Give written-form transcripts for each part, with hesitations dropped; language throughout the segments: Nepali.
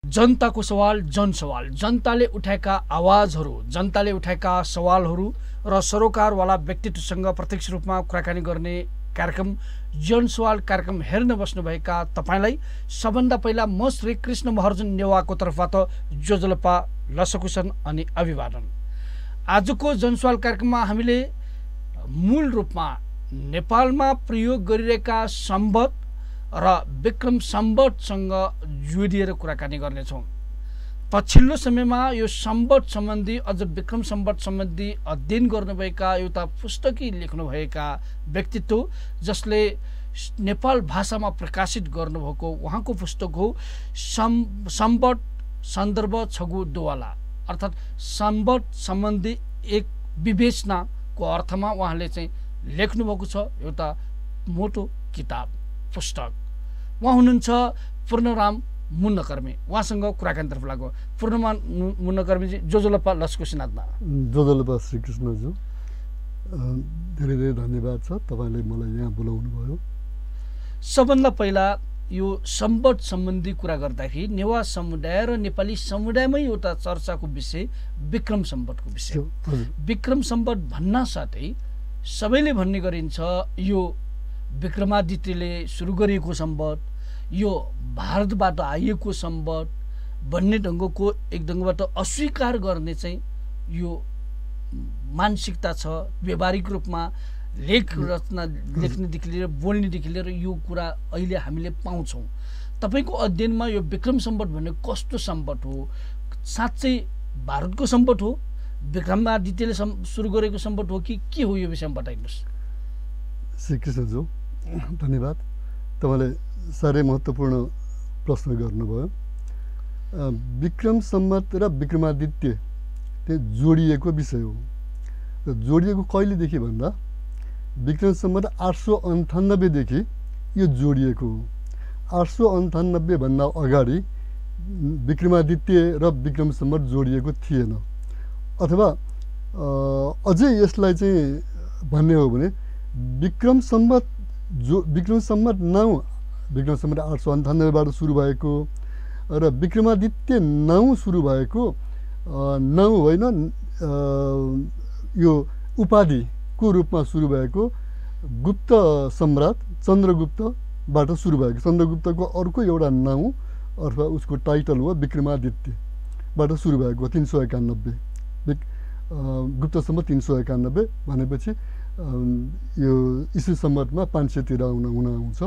जनताको सवाल जनसवाल, जनताले उठाएका आवाजहरू, जनताले उठाएका सवालहरू र सरोकारवाला व्यक्तित्वसँग प्रत्यक्ष रूपमा कुराकानी गर्ने कार्यक्रम जनसवाल कार्यक्रम हेर्न बस्नुभएका तपाईलाई सबभन्दा पहिला म श्री कृष्ण महर्जन नेवाको तर्फबाट जोजलपा लसकुशन अनि अभिवादन। आजको जनसवाल कार्यक्रममा हामीले मूल रूपमा नेपालमा प्रयोग गरिरहेका सम्बत र विक्रम सम्बतसँग जोडिएर कुराकानी गर्नेछौँ। पछिल्लो समयमा यो सम्बत सम्बन्धी अझ विक्रम सम्बत सम्बन्धी अध्ययन गर्नुभएका एउटा पुस्तकी लेख्नुभएका व्यक्तित्व जसले नेपाल भाषामा प्रकाशित गर्नुभएको उहाँको पुस्तक हो सम्बत सन्दर्भ छगु दोवाला, अर्थात् सम्बत सम्बन्धी एक विवेचनाको अर्थमा उहाँले चाहिँ लेख्नुभएको छ एउटा मोटो किताब पुस्तक। उहाँ हुनुहुन्छ पूर्णराम मुन्नकर्मी। उहाँसँग कुराकानीतर्फ लाग्यो। पूर्णमान मुन्नकर्मीजी, जोजलपा लस्कुसिनाथमा। जोजलपा श्रीकृष्णज्यू, धेरै धेरै धन्यवाद छ तपाईँले मलाई यहाँ बोलाउनु भयो। सबभन्दा पहिला यो सम्बत सम्बन्धी कुरा गर्दाखेरि नेवा समुदाय र नेपाली समुदायमै एउटा चर्चाको विषय विक्रम सम्बतको विषय। विक्रम सम्बत भन्न साथै सबैले भन्ने गरिन्छ यो विक्रमादित्यले सुरु गरेको सम्बत, यो भारतबाट आएको सम्बत भन्ने ढङ्गको एक ढङ्गबाट अस्वीकार गर्ने चाहिँ यो मानसिकता छ। व्यावहारिक रूपमा लेख रचना लेख्नेदेखि लिएर बोल्नेदेखि लिएर यो कुरा अहिले हामीले पाउँछौँ। तपाईँको अध्ययनमा यो विक्रम सम्बत भन्ने कस्तो सम्बत हो? साँच्चै भारतको सम्बत हो, विक्रमादित्यले सुरु गरेको सम्बत हो कि के हो? यो विषयमा बताइनुहोस्। श्रीकृष्णज्यू, धन्यवाद। तपाईँले साह्रै महत्त्वपूर्ण प्रश्न गर्नुभयो। विक्रम सम्बत र विक्रमादित्य जोडिएको विषय हो। र जोडिएको कहिलेदेखि भन्दा विक्रम सम्बत 898देखि यो जोडिएको हो। 898 भन्दा अगाडि विक्रमादित्य र विक्रम सम्बत जोडिएको थिएन। अथवा अझै यसलाई चाहिँ भन्ने हो भने विक्रम सम्बत 9 विक्रम सम्बत 898बाट सुरु भएको र विक्रमादित्य 9 सुरु भएको 9 होइन, यो उपाधिको रूपमा सुरु भएको गुप्त सम्राट चन्द्रगुप्तबाट सुरु भएको। चन्द्रगुप्तको अर्को एउटा नाउँ अथवा उसको टाइटल हो विक्रमादित्यबाट सुरु भएको 391। गुप्त सम्बत 391 भनेपछि यो ईस्वी सम्बतमा 513 हुन आउँछ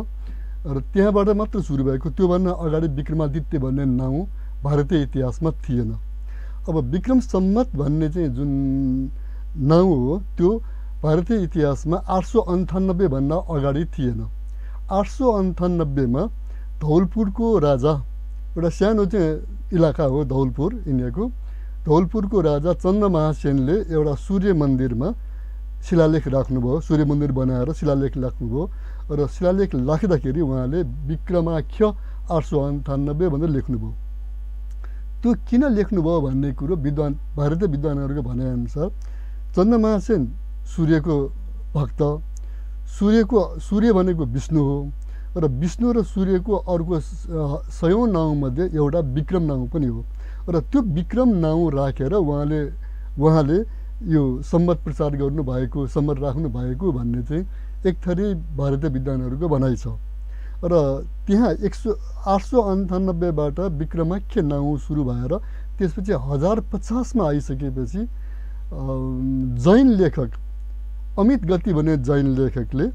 र त्यहाँबाट मात्र सुरु भएको। त्योभन्दा अगाडि विक्रमादित्य भन्ने नाउँ भारतीय इतिहासमा थिएन। अब विक्रम सम्बत भन्ने चाहिँ जुन नाउँ हो त्यो भारतीय इतिहासमा 898 भन्दा अगाडि थिएन। 898मा धौलपुरको राजा, एउटा सानो चाहिँ इलाका हो धौलपुर इन्डियाको, धौलपुरको राजा चन्द्रमहासेनले एउटा सूर्य मन्दिरमा शिलालेख राख्नुभयो। सूर्य मन्दिर बनाएर शिलालेख राख्नुभयो र शिलालेख राख्दाखेरि उहाँले विक्रमाख्य 898 भनेर लेख्नुभयो। त्यो किन लेख्नुभयो भन्ने कुरो भारतीय विद्वानहरूको भनाइअनुसार चन्द्रमहासेन सूर्यको भक्त, सूर्य भनेको विष्णु हो र विष्णु र सूर्यको अर्को 100औं नाउँमध्ये एउटा विक्रम नाउँ पनि हो र त्यो विक्रम नाउँ राखेर उहाँले यो सम्बत प्रचार गर्नुभएको, सम्बत राख्नु भएको भन्ने चाहिँ एक थरी भारतीय विद्वानहरूको भनाइ छ। र त्यहाँ 898बाट विक्रमाख्य नाउँ सुरु भएर त्यसपछि 1050मा आइसकेपछि जैन लेखक अमित गति भन्ने जैन लेखकले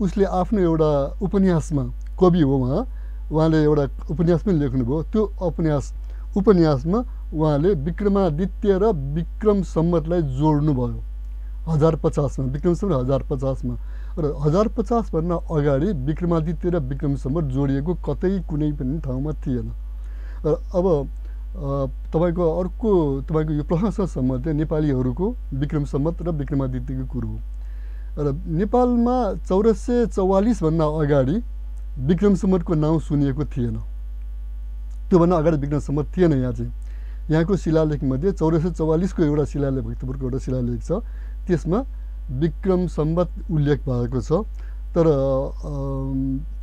उसले आफ्नो एउटा उपन्यासमा, कवि हो उहाँले एउटा उपन्यास पनि लेख्नुभयो। त्यो उपन्यासमा उहाँले विक्रमादित्य र विक्रम सम्बतलाई जोड्नुभयो 1050मा, विक्रम सम्बत 1050मा। र 1050 भन्दा अगाडि विक्रमादित्य र विक्रम सम्बत जोडिएको कतै कुनै पनि ठाउँमा थिएन। र अब तपाईँको यो प्रश्नसँग सम्बन्धित नेपालीहरूको विक्रम सम्बत र विक्रमादित्यको कुरो हो। र नेपालमा 1444 भन्दा अगाडि विक्रम सम्बतको नाउँ सुनिएको थिएन। त्योभन्दा अगाडि विक्रम सम्बत थिएन। यहाँको शिलालेखमध्ये 1444 को एउटा शिलालेख, भक्तपुरको एउटा शिलालेख छ, त्यसमा विक्रम सम्बत उल्लेख भएको छ। तर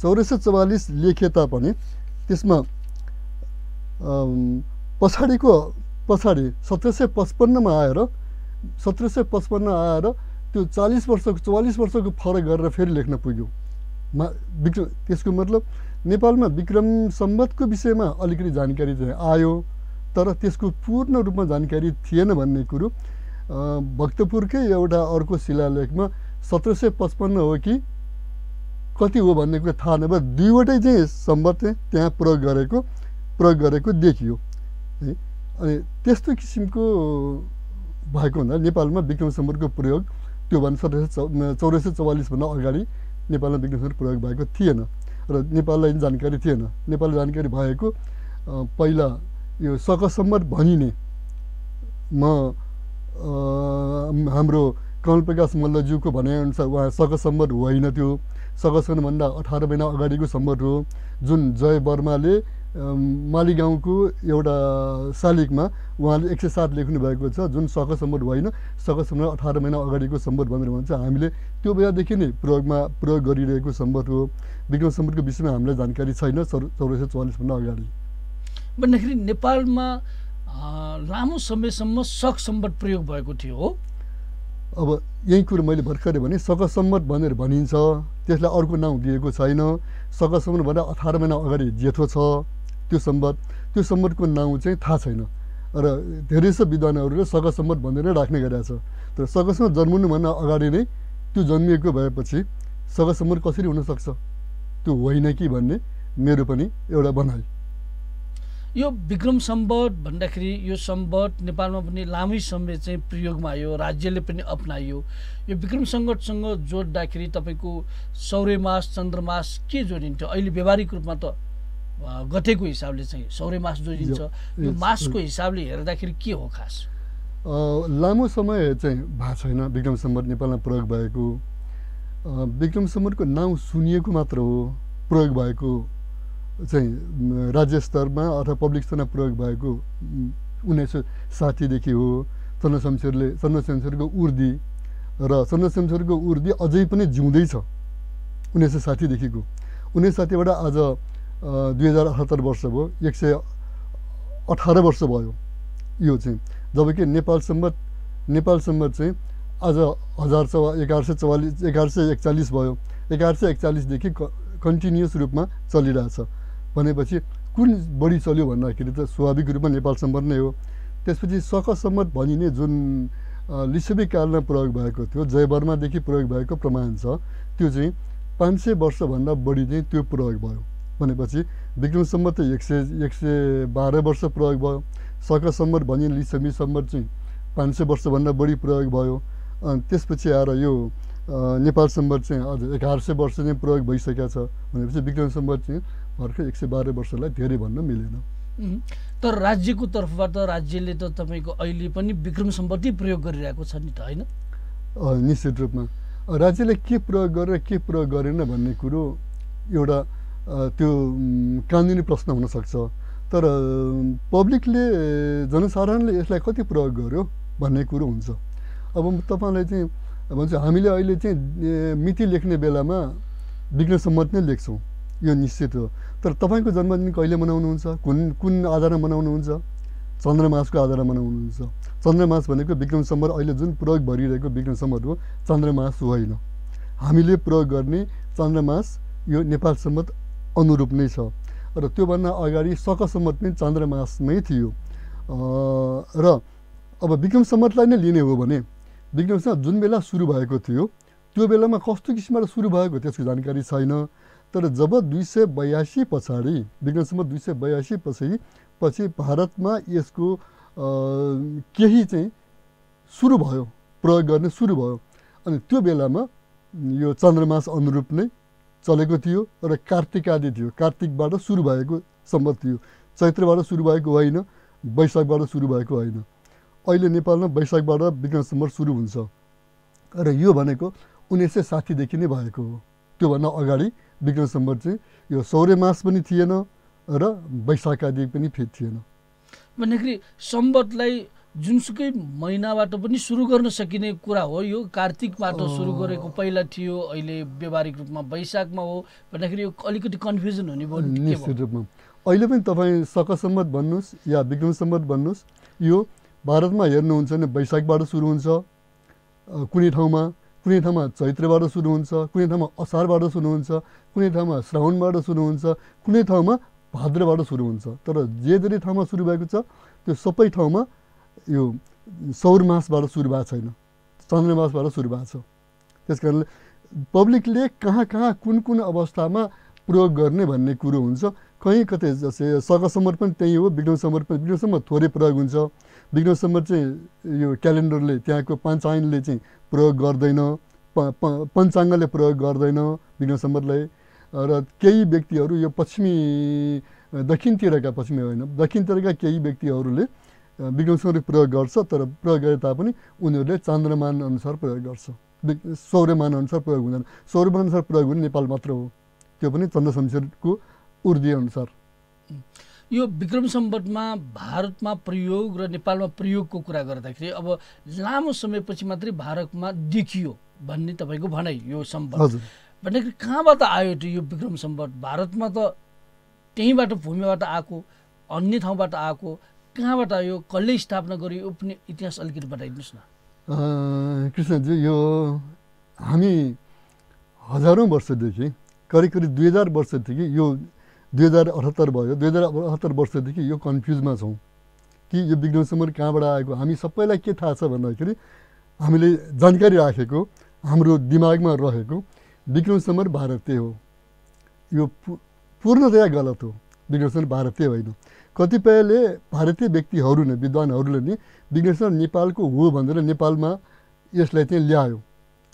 1444 लेखे तापनि त्यसमा पछाडि 1755 आएर 1755 आएर त्यो 40 वर्षको 44 वर्षको फरक गरेर फेरि लेख्न पुग्यो। त्यसको मतलब नेपालमा विक्रम सम्वतको विषयमा अलिकति जानकारी चाहिँ आयो, तर त्यसको पूर्ण रूपमा जानकारी थिएन भन्ने कुरो भक्तपुरकै एउटा अर्को शिलालेखमा 1755 हो कि कति हो भन्ने कुरा थाहा नभए दुईवटै चाहिँ सम्वत चाहिँ त्यहाँ प्रयोग गरेको देखियो है। अनि त्यस्तो किसिमको भएको हुँदा नेपालमा विक्रम सम्वतको प्रयोग त्योभन्दा 1444 भन्दा अगाडि नेपालमा विक्रम सम्वत प्रयोग भएको थिएन र नेपाललाई जानकारी थिएन। नेपाललाई जानकारी भएको पहिला यो सकसम्वत भनिने हाम्रो कमलप्रकाश मल्लज्यूको भनाइअनुसार उहाँ सकसम्वत होइन, त्यो सकसम्वतभन्दा 18 महिना अगाडिको सम्वत हो, जुन जय वर्माले मालीगाउँको एउटा शालिगमा उहाँले 107 लेख्नु भएको छ, जुन सकसम्वत होइन, सकसम्वत 18 महिना अगाडिको सम्वत भनेर भन्छ। हामीले त्यो बेलादेखि नै प्रयोग गरिरहेको सम्वत हो। विक्रम सम्वतको विषयमा हामीलाई जानकारी छैन 1444 भन्दा अगाडि भन्दाखेरि नेपालमा लामो समयसम्म सक सम्वत प्रयोग भएको थियो हो। अब यही कुरो मैले भर्खरै भने सकसम्वत भनेर भनिन्छ, त्यसलाई अर्को नाउँ दिएको छैन। सकसम्वत भन्दा 18 महिना अगाडि जेठो छ त्यो सम्वतको नाउँ चाहिँ थाहा छैन र धेरै जसो विद्वानहरूले सकसम्वत भनेर राख्ने गरेका छ। तर सकसम्वत जन्मनुभन्दा अगाडि नै त्यो जन्मिएको भएपछि सकसम्वत कसरी हुनसक्छ, त्यो होइन कि भन्ने मेरो पनि एउटा भनाइ। यो विक्रम सम्वत भन्दाखेरि यो सम्वत नेपालमा पनि लामै समय चाहिँ प्रयोगमा आयो, राज्यले पनि अपनायो। यो विक्रम सम्वतसँग जोड्दाखेरि तपाईँको सौर्यमास चन्द्रमास के जोडिन्थ्यो? अहिले व्यावहारिक रूपमा त गतेको हिसाबले चाहिँ सौर्यमास जोडिन्छ, यो मासको हिसाबले हेर्दाखेरि के हो खास? लामो समय चाहिँ भएको छैन विक्रम सम्वत नेपालमा प्रयोग भएको। विक्रम सम्वतको नाउँ सुनिएको मात्र हो, प्रयोग भएको चाहिँ राज्य स्तरमा अथवा पब्लिक स्तरमा प्रयोग भएको 1960 देखि हो। चन्द्रशमशेरको उर्दी र चन्द्रशमशेरको उर्दी अझै पनि जिउँदैछ 1960 देखिको। 1960बाट आज 2078 वर्ष भयो, 118 वर्ष भयो यो चाहिँ। जबकि नेपाल सम्वत चाहिँ आज 1141 भयो। 1141 देखि कन्टिन्युस रूपमा चलिरहेछ भनेपछि कुन बढी चल्यो भन्दाखेरि त स्वाभाविक रूपमा नेपाल सम्वत नै हो। त्यसपछि सकसम्वत भनिने जुन लिच्छवी कालमा प्रयोग भएको थियो, जय वर्मादेखि प्रयोग भएको प्रमाण छ, त्यो चाहिँ 500 वर्षभन्दा बढी चाहिँ त्यो प्रयोग भयो भनेपछि विक्रम सम्वत त 112 वर्ष प्रयोग भयो। सकसम्वत भनिने लिच्छवी सम्वत चाहिँ 500 वर्षभन्दा बढी प्रयोग भयो। अनि त्यसपछि आएर यो नेपाल सम्वत चाहिँ अझ 1100 वर्ष चाहिँ प्रयोग भइसकेको छ भनेपछि विक्रम सम्वत चाहिँ भर्खर 112 वर्षलाई धेरै भन्न मिलेन। तर राज्यको तर्फबाट राज्यले त तपाईँको अहिले पनि विक्रम सम्वतै प्रयोग गरिरहेको छ नि त, होइन? निश्चित रूपमा राज्यले के प्रयोग गरेर के प्रयोग गरेन भन्ने कुरो एउटा त्यो कानुनी प्रश्न हुनसक्छ। तर पब्लिकले जनसाधारणले यसलाई कति प्रयोग गर्यो भन्ने कुरो हुन्छ। अब तपाईँलाई चाहिँ भन्छ हामीले अहिले चाहिँ मिति लेख्ने बेलामा विक्रम सम्वत नै लेख्छौँ, यो निश्चित हो। तर तपाईँको जन्मदिन कहिले मनाउनुहुन्छ, कुन आधारमा मनाउनुहुन्छ? चन्द्रमासको आधारमा मनाउनुहुन्छ। चन्द्रमास भनेको विक्रम सम्वत अहिले जुन प्रयोग भइरहेको विक्रम सम्वत हो, चन्द्रमास होइन। हामीले प्रयोग गर्ने चन्द्रमास यो नेपाल सम्वत अनुरूप नै छ र त्योभन्दा अगाडि सकसम्वत पनि चन्द्रमासमै थियो। र अब विक्रम सम्वतलाई नै लिने हो भने विक्रम सम्वत जुन बेला सुरु भएको थियो त्यो बेलामा कस्तो किसिमबाट सुरु भएको त्यसको जानकारी छैन। तर जब 282 पछाडि विक्रम सम्वत 282 पछि भारतमा यसको केही चाहिँ सुरु भयो, प्रयोग गर्ने सुरु भयो। अनि त्यो बेलामा यो चन्द्रमास अनुरूप नै चलेको थियो र कार्तिक आदि थियो। कार्तिकबाट सुरु भएको सम्वत थियो, चैत्रबाट सुरु भएको होइन, वैशाखबाट सुरु भएको होइन। अहिले नेपालमा वैशाखबाट विक्रम सम्वत सुरु हुन्छ र यो भनेको 1960 देखि नै भएको हो। त्योभन्दा अगाडि विक्रम सम्वत चाहिँ यो सौर्यमास पनि थिएन र वैशाख आदि पनि थिएन। भन्दाखेरि सम्वतलाई जुनसुकै महिनाबाट पनि सुरु गर्न सकिने कुरा हो। यो कार्तिकबाट सुरु गरेको पहिला थियो, अहिले व्यावहारिक रूपमा वैशाखमा हो भन्दाखेरि यो अलिकति कन्फ्युजन हुने भयो। निश्चित रूपमा अहिले पनि तपाईँ शक सम्वत भन्नुहोस् या विक्रम सम्वत भन्नुहोस्, यो भारतमा हेर्नुहुन्छ भने वैशाखबाट सुरु हुन्छ, कुनै ठाउँमा चैत्रबाट सुरु हुन्छ, कुनै ठाउँमा असारबाट सुरु हुन्छ, कुनै ठाउँमा श्रावणबाट सुरु हुन्छ, कुनै ठाउँमा भाद्रबाट सुरु हुन्छ। तर जे जति ठाउँमा सुरु भएको छ त्यो सबै ठाउँमा यो सौर मासबाट सुरु भएको छैन, चन्द्रमासबाट सुरु भएको छ। त्यस कारणले पब्लिकले कहाँ कहाँ कुन अवस्थामा प्रयोग गर्ने भन्ने कुरो हुन्छ। कहीँ कतै जस्तै शक सम्वत पनि त्यही हो, विक्रम सम्वत पनि। विक्रम सम्वत थोरै प्रयोग हुन्छ, विक्रम सम्वत चाहिँ यो क्यालेन्डरले त्यहाँको पञ्चाङ्गले चाहिँ प्रयोग गर्दैन, पञ्चाङ्गले प्रयोग गर्दैन विक्रम सम्वतलाई। र केही व्यक्तिहरू यो दक्षिणतिरका पश्चिमी होइन, दक्षिणतिरका केही व्यक्तिहरूले विक्रम सम्वत प्रयोग गर्छ, तर प्रयोग गरे तापनि उनीहरूले चान्द्रमान अनुसार प्रयोग गर्छ, सौर्यमान अनुसार प्रयोग हुँदैन। सौर्यमान अनुसार प्रयोग हुने नेपाल मात्र हो, त्यो पनि चन्द्र शमशेरको ऊर्ध्व अनुसार। यो विक्रम सम्वतमा भारतमा प्रयोग र नेपालमा प्रयोगको कुरा गर्दाखेरि अब लामो समयपछि मात्रै भारतमा देखियो भन्ने तपाईँको भनाइ यो सम्वत भन्दाखेरि कहाँबाट आयो त यो विक्रम सम्वत? भारतमा त त्यहीँबाट भूमिबाट आएको, अन्य ठाउँबाट आएको, कहाँबाट आयो, कसले स्थापना गर्यो, यो पनि इतिहास अलिकति बताइदिनुहोस् न। कृष्णजी, यो हामी हजारौँ वर्षदेखि करिब 2000 वर्षदेखि यो 2078 भयो, 2078 वर्षदेखि यो कन्फ्युजमा छौँ कि यो विक्रम सम्वत कहाँबाट आएको। हामी सबैलाई के थाहा छ भन्दाखेरि हामीले जानकारी राखेको, हाम्रो दिमागमा रहेको विक्रम सम्वत भारतीय हो। यो पूर्णतया गलत हो, विक्रम सम्वत भारतीय होइन। कतिपयले भारतीय व्यक्तिहरू नै, विद्वानहरूले नै विक्रम सम्वत नेपालको हो भनेर नेपालमा यसलाई चाहिँ ल्यायो,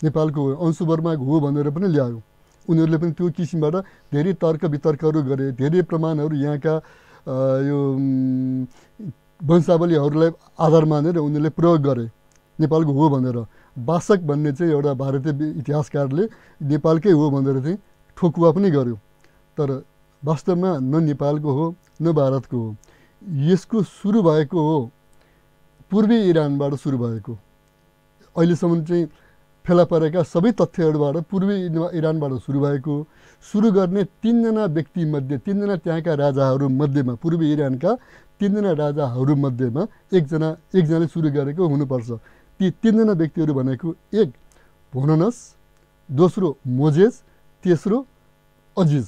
नेपालको अंशुवर्माको हो भनेर पनि ल्यायो। उनीहरूले पनि त्यो किसिमबाट धेरै तर्क वितर्कहरू गरे, धेरै प्रमाणहरू यहाँका यो वंशावलीहरूलाई आधार मानेर उनीहरूले प्रयोग गरे नेपालको हो भनेर। वासक भन्ने चाहिँ एउटा भारतीय इतिहासकारले नेपालकै हो भनेर चाहिँ ठोकुवा पनि गर्यो, तर वास्तवमा न नेपालको हो न भारतको हो। यसको सुरु भएको हो पूर्वी इरानबाट सुरु भएको। अहिलेसम्म चाहिँ फेला परेका सबै तथ्यहरूबाट पूर्वी इरानबाट सुरु भएको, सुरु गर्ने 3 जना व्यक्तिमध्ये, 3 जना त्यहाँका राजाहरूमध्येमा, पूर्वी इरानका 3 जना राजाहरूमध्येमा एकजनाले सुरु गरेको हुनुपर्छ। ती 3 जना व्यक्तिहरू भनेको एक भोननस, दोस्रो मोजेज, तेस्रो अजिज।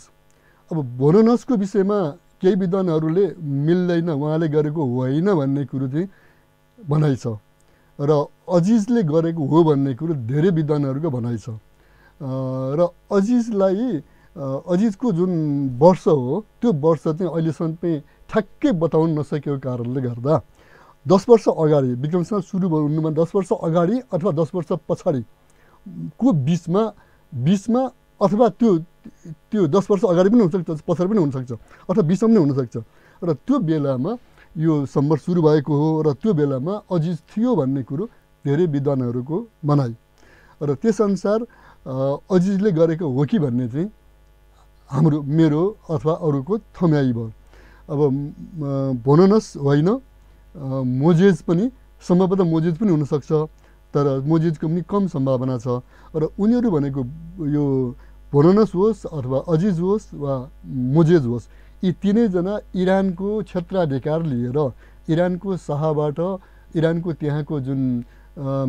अब भोननसको विषयमा केही विद्वानहरूले मिल्दैन, उहाँले गरेको होइन भन्ने कुरो चाहिँ भनाइ छ, र अजिजले गरेको हो भन्ने कुरो धेरै विद्वानहरूको भनाइ छ। र अजिजको जुन वर्ष हो त्यो वर्ष चाहिँ अहिलेसम्म पनि ठ्याक्कै बताउन नसकेको कारणले गर्दा 10 वर्ष अगाडि विक्रम सम्वत सुरु हुनुमा 10 वर्ष अगाडि अथवा 10 वर्ष पछाडिको बिचमा अथवा त्यो 10 वर्ष अगाडि पनि हुनसक्छ, पछाडि पनि हुनसक्छ, अथवा बिचमा पनि हुनसक्छ। र त्यो बेलामा यो सम्वत सुरु भएको हो र त्यो बेलामा अजिज थियो भन्ने कुरो धेरै विद्वानहरूको भनाइ। र त्यसअनुसार अजिजले गरेको हो कि भन्ने चाहिँ मेरो अथवा अरूको थम्याइ भयो। अब भोननस होइन, मोजेज पनि सम्भवतः मोजेज पनि हुनसक्छ, तर मोजेजको पनि कम सम्भावना छ। र उनीहरू भनेको यो भोननस होस् अथवा अजिज होस् वा मोजेज होस्, यी तिनैजना इरानको क्षेत्राधिकार लिएर, इरानको शाहबाट, इरानको त्यहाँको जुन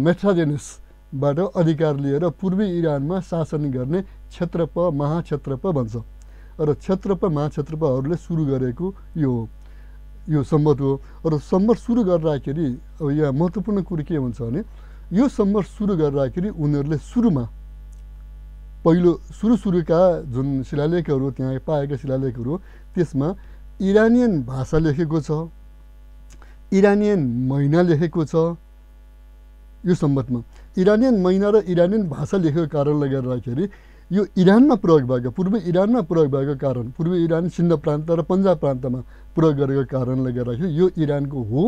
मेट्राजेनिसबाट अधिकार लिएर पूर्वी इरानमा शासन गर्ने क्षेत्रप, महाक्षेत्रप भन्छ। र क्षेत्रप महाक्षेत्रपहरूले सुरु गरेको यो सम्वत हो। र सम्वत सुरु गर्दाखेरि अब यहाँ महत्त्वपूर्ण कुरो के हुन्छ भने, यो सम्वत सुरु गर्दाखेरि उनीहरूले सुरुमा सुरुका जुन शिलालेखहरू त्यहाँ पाएका शिलालेखहरू, त्यसमा इरानियन भाषा लेखेको छ, इरानियन महिना लेखेको छ। यो सम्वतमा इरानियन महिना र इरानियन भाषा लेखेको कारणले गर्दाखेरि यो इरानमा प्रयोग भएको, पूर्वी इरानमा प्रयोग भएको कारण, पूर्वी इरान सिन्ध प्रान्त र पन्जाब प्रान्तमा प्रयोग गरेको कारणले गर्दाखेरि यो इरानको हो,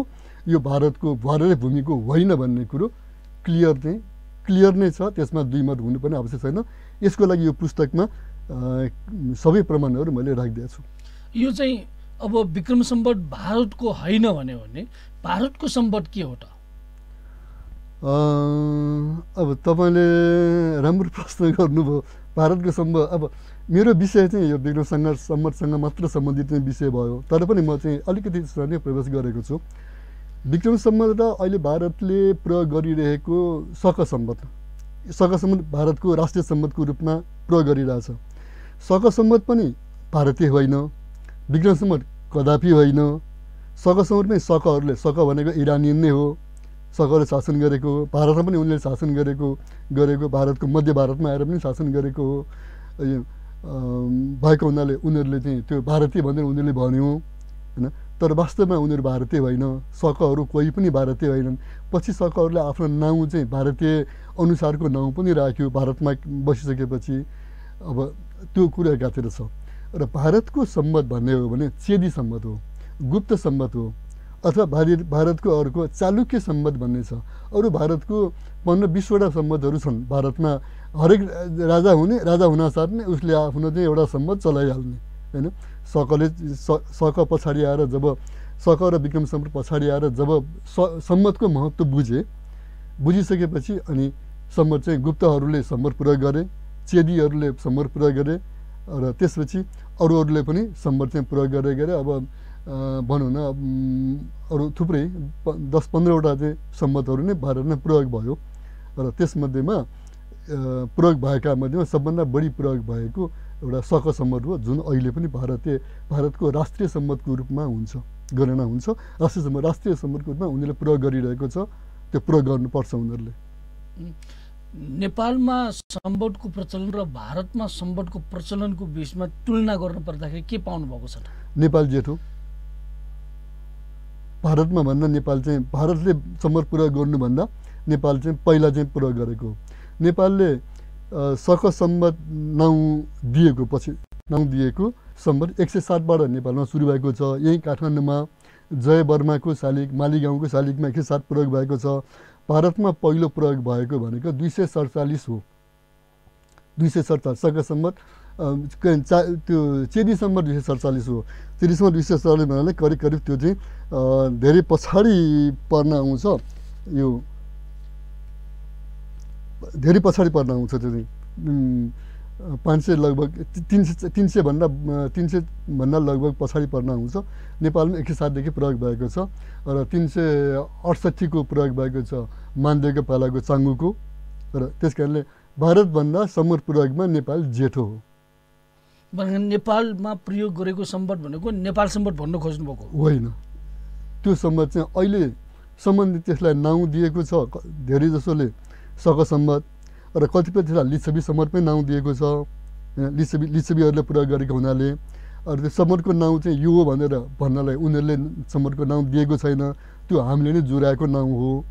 यो भारतीय भूमिको होइन भन्ने कुरो क्लियर नै छ। त्यसमा दुई मत हुनु पनि आवश्यक छैन। यसको लागि यो पुस्तकमा सबै प्रमाणहरू मैले राखिदिएको छु। यो चाहिँ अब विक्रम सम्वत भारतको होइन भन्यो भने भारतको सम्वत के हो त? अब तपाईँले राम्रो प्रश्न गर्नुभयो। भारतको अब मेरो विषय चाहिँ यो विक्रम सम्वतसँग मात्र सम्बन्धित चाहिँ विषय भयो, तर पनि म चाहिँ अलिकति नै प्रवेश गरेको छु। विक्रम सम्वत र अहिले भारतले प्रयोग गरिरहेको शक सम्वत भारतको राष्ट्रिय सम्वतको रूपमा प्रयोग गरिरहेछ। शक सम्वत पनि भारतीय होइन, विक्रम सम्वत कदापि होइन। शक सम्वत पनि शक भनेको इरानियन नै हो, शकले शासन गरेको हो। भारतमा पनि उनले शासन गरेको भारतको मध्य भारतमा आएर पनि शासन गरेको हो। भएको हुनाले उनीहरूले चाहिँ त्यो भारतीय भनेर उनीहरूले भन्यो होइन, तर वास्तवमा उनीहरू भारतीय होइन। शकहरू कोही पनि भारतीय होइनन्। पछि शकहरूले आफ्नो नाउँ चाहिँ भारतीय अनुसारको नाउँ पनि राख्यो भारतमा बसिसकेपछि। अब त्यो कुरा एकातिर छ। र भारतको सम्वत भन्ने हो भने चेदी सम्वत हो, गुप्त सम्वत हो, अथवा भारतको अर्को चालुक्य सम्वत भन्ने छ। अरू भारतको 15-20वटा सम्वतहरू छन्। भारतमा हरेक राजा हुनासाथ नै उसले आफ्नो चाहिँ एउटा सम्वत चलाइहाल्ने होइन। शक पछाडि आएर जब शक र विक्रम सम्वत पछाडि आएर जब सम्वतको महत्त्व बुझिसकेपछि अनि सम्वत चाहिँ गुप्तहरूले सम्वत प्रयोग गरे, चेदीहरूले सम्वत प्रयोग गरे, र त्यसपछि अरूहरूले पनि सम्वत चाहिँ प्रयोग गरे। अब भनौँ न अरू थुप्रै 10-15वटा चाहिँ सम्वतहरू नै भारतमा प्रयोग भयो। र त्यसमध्येमा प्रयोग भएका मध्येमा सबभन्दा बढी प्रयोग भएको एउटा शक सम्वत हो, जुन अहिले पनि भारतको राष्ट्रिय सम्वतको रूपमा गणना हुन्छ। राष्ट्रिय सम्वतको रूपमा उनीहरूले प्रयोग गरिरहेको छ। त्यो प्रयोग गर्नुपर्छ उनीहरूले। नेपालमा सम्वतको प्रचलन र भारतमा सम्वतको प्रचलनको बिचमा तुलना गर्नु पर्दाखेरि के पाउनु भएको छ? नेपाल जेठो। भारतमा भन्दा भारतले सम्वत प्रयोग गर्नुभन्दा नेपाल चाहिँ पहिला चाहिँ प्रयोग गरेको हो। नेपालले शक सम्वत नाउँ दिएको सम्वत 107बाट नेपालमा सुरु भएको छ। यही काठमाडौँमा जय वर्माको शालिग मालीगाउँको शालिगमा 107 प्रयोग भएको छ। भारतमा पहिलो प्रयोग भएको भनेको 247 हो। 247 शक सम्वत त्यो चेदी सम्वत 247 हो। चेदी सम्वत 247 भन्नाले करिब त्यो चाहिँ धेरै पछाडि पर्न आउँछ। यो धेरै पछाडि पर्न आउँछ। त्यो चाहिँ 500 लगभग 300 भन्दा लगभग पछाडि पर्न आउँछ। नेपालमा 107 देखि प्रयोग भएको छ र 368 को प्रयोग भएको छ मानदेवको पालाको चाङ्गुको। र त्यस कारणले भारतभन्दा सम्वत प्रयोगमा नेपाल जेठो हो। नेपालमा प्रयोग गरेको सम्वत भनेको नेपाल सम्वत भन्न खोज्नुभएको होइन। त्यो सम्वत चाहिँ अहिले सम्बन्धित त्यसलाई नाउँ दिएको छ धेरै जसोले शक सम्वत, र कतिपय त्यसलाई लिच्छवी सम्वत पनि नाउँ दिएको छ। लिच्छवीहरूले प्रयोग गरेको हुनाले त्यो सम्वतको नाउँ चाहिँ यो हो भनेर भन्नलाई उनीहरूले सम्वतको नाउँ दिएको छैन। त्यो हामीले नै जुराएको नाउँ हो।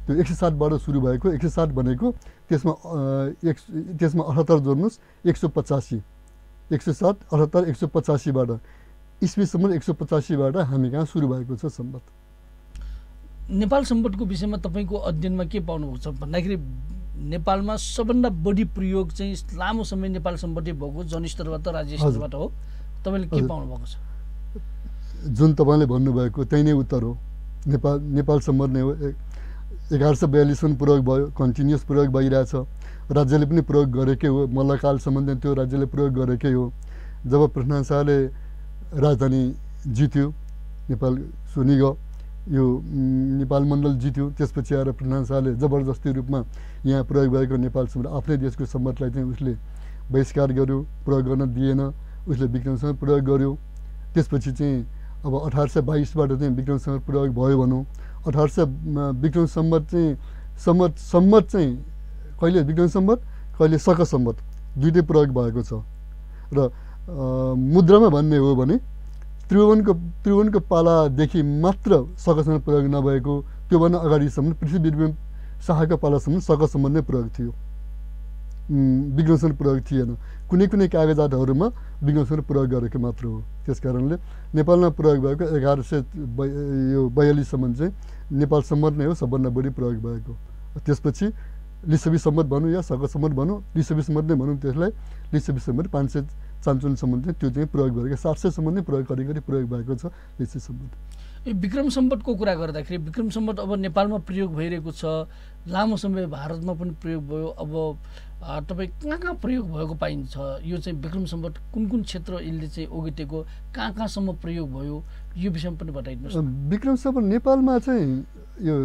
त्यो 107बाट सुरु भएको 107 भनेको त्यसमा 78 जोड्नुहोस् 185 107 78 185बाट इस्वी सम्म 185बाट हामी कहाँ सुरु भएको छ सम्वत। नेपाल सम्वतको विषयमा तपाईँको अध्ययनमा के पाउनुभएको छ भन्दाखेरि नेपालमा सबभन्दा बढी प्रयोग चाहिँ लामो समय नेपाल सम्वतै भएको जनस्तरबाट राज्य स्तरबाट हो। तपाईँले के पाउनु भएको छ? जुन तपाईँले भन्नुभएको त्यही नै उत्तर हो। नेपाल सम्वत नै हो। 1142 प्रयोग भयो, कन्टिन्युस प्रयोग भइरहेछ। राज्यले पनि प्रयोग गरेकै हो। मल्लकालसम्म त्यो राज्यले प्रयोग गरेकै हो। जब पृथ्वीनारायण शाहले राजधानी जित्यो, नेपाल सुनिग यो नेपाल मण्डल जित्यो, त्यसपछि आएर पृथ्वीनारायण शाहले जबरजस्ती रूपमा यहाँ प्रयोग भएको नेपाल सम्वत आफ्नै देशको सम्वतलाई चाहिँ उसले बहिष्कार गर्यो, प्रयोग गर्न दिएन। उसले विक्रम सम्वत प्रयोग गर्यो। त्यसपछि चाहिँ अब 1822बाट चाहिँ विक्रम सम्वत प्रयोग भयो भनौँ। 1800 विक्रम सम्वत चाहिँ कहिले विक्रम सम्वत कहिले शक सम्वत दुइटै प्रयोग भएको छ। र मुद्रामा भन्ने हो भने त्रिभुवनको पालादेखि मात्र शक सम्वत प्रयोग नभएको, त्योभन्दा अगाडिसम्म पृथ्वीवीर शाहको पालासम्म शक सम्वत नै प्रयोग थियो। विक्रम सम्वत प्रयोग थिएन। कुनै कागजातहरूमा विक्रम सम्वत प्रयोग गरेको मात्र हो। त्यस कारणले नेपालमा प्रयोग भएको 1142सम्म चाहिँ नेपाल सम्वत नै हो सबभन्दा बढी प्रयोग भएको। त्यसपछि लिच्छवी सम्वत भनौँ या शक सम्वत भनौँ, लिच्छवी सम्वत नै भनौँ त्यसलाई। लिच्छवी सम्वत 555सम्म चाहिँ त्यो चाहिँ प्रयोग गरेको, 700सम्म नै प्रयोग प्रयोग भएको छ लिच्छवी सम्वत। यो विक्रम सम्वतको कुरा गर्दाखेरि विक्रम सम्वत अब नेपालमा प्रयोग भइरहेको छ, लामो समय भारतमा पनि प्रयोग भयो। अब तपाईँ कहाँ कहाँ प्रयोग भएको पाइन्छ? यो चाहिँ विक्रम सम्वत कुन कुन क्षेत्र यसले चाहिँ ओगटेको, कहाँ कहाँसम्म प्रयोग भयो, यो विषयमा पनि बताइदिनुहोस्। विक्रम सम्वत नेपालमा चाहिँ यो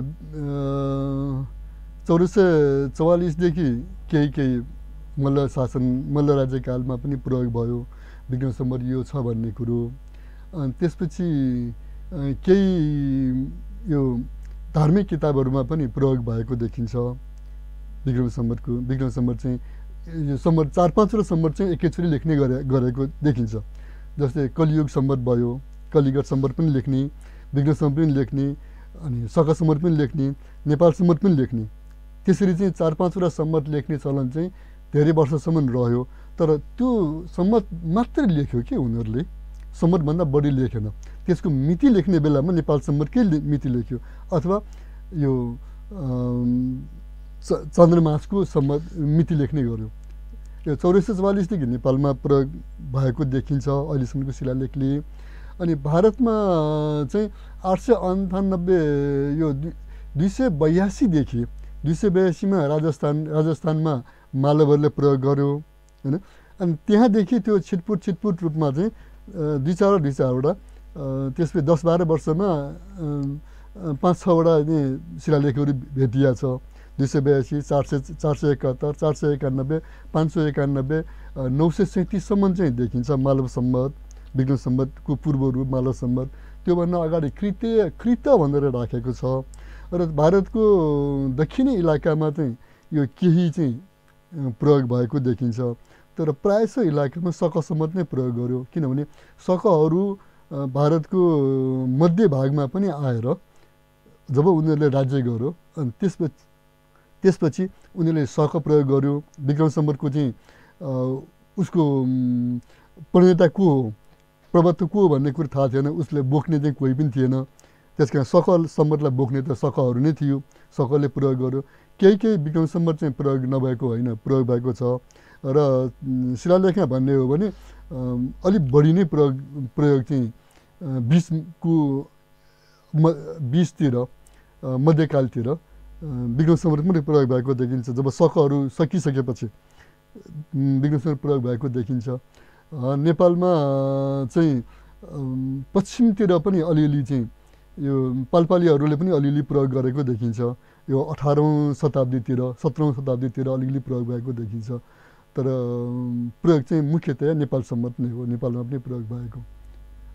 1444देखि केही मल्ल राज्यकालमा पनि प्रयोग भयो विक्रम सम्वत यो छ भन्ने कुरो। अनि त्यसपछि केही यो धार्मिक किताबहरूमा पनि प्रयोग भएको देखिन्छ विक्रम सम्वतको। विक्रम सम्वत चाहिँ यो सम्वत 4-5 सम्वत चाहिँ एकैचोटि लेख्ने गरेको देखिन्छ। जस्तै कलियुग सम्वत भयो, कलिगत सम्वत पनि लेख्ने, विक्रम सम्वत पनि लेख्ने, अनि शक सम्वत पनि लेख्ने, नेपाल सम्वत पनि लेख्ने। त्यसरी चाहिँ 4-5 सम्वत लेख्ने चलन चाहिँ धेरै वर्षसम्म रह्यो। तर त्यो सम्वत मात्रै लेख्यो कि उनीहरूले, सम्वतभन्दा बढी लेखेन। त्यसको मिति लेख्ने बेलामा नेपाल सम्वतकै मिति लेख्यो, अथवा यो चन्द्रमासको सम्वत मिति लेख्ने गर्यो। यो 1444देखि नेपालमा प्रयोग भएको देखिन्छ अहिलेसम्मको शिलालेखले। अनि भारतमा चाहिँ 898 यो 282देखि 282मा राजस्थानमा मालवहरूले प्रयोग गर्यो हैन। अनि त्यहाँदेखि त्यो छिटपुट रूपमा चाहिँ 2-4वटा त्यसपछि 10-12 वर्षमा 5-6वटा शिलालेखहरू भेटिया छ। 282, 471, 491, 591, 937सम्म चाहिँ देखिन्छ मालव सम्वत, विक्रम सम्वतको पूर्व रूप मालव सम्वत। त्योभन्दा अगाडि कृत भनेर राखेको छ। र भारतको दक्षिणी इलाकामा चाहिँ यो केही चाहिँ प्रयोग भएको देखिन्छ। तर प्रायः इलाकामा शक सम्वत नै प्रयोग गर्यो, किनभने शकहरू भारतको मध्य भागमा पनि आएर जब उनीहरूले राज्य गर्यो अनि त्यसपछि उनीहरूले शक प्रयोग गर्यो। विक्रम सम्वतको चाहिँ उसको प्रणेता को हो, प्रवक्ता को हो भन्ने कुरो थाहा थिएन, उसले बोक्ने चाहिँ कोही पनि थिएन। त्यस कारण शक सम्वतलाई बोक्ने त शकहरू नै थियो, शकले प्रयोग गर्यो। केही विक्रम सम्वत चाहिँ प्रयोग नभएको होइन, प्रयोग भएको छ। र शिलालेखमा भन्ने हो भने अलिक बढी नै प्रयोग चाहिँ 20तिर मध्यकालतिर विक्रम सम्वत पनि प्रयोग भएको देखिन्छ। जब शकहरू सकिसकेपछि विक्रम सम्वत प्रयोग भएको देखिन्छ। नेपालमा चाहिँ पश्चिमतिर पनि अलिअलि चाहिँ यो पालपालीहरूले पनि अलिअलि प्रयोग गरेको देखिन्छ। यो 18औं शताब्दीतिर 17औं शताब्दीतिर अलिअलि प्रयोग भएको देखिन्छ। तर प्रयोग चाहिँ मुख्यतया नेपाल सम्वत नै हो, नेपालमा पनि प्रयोग भएको।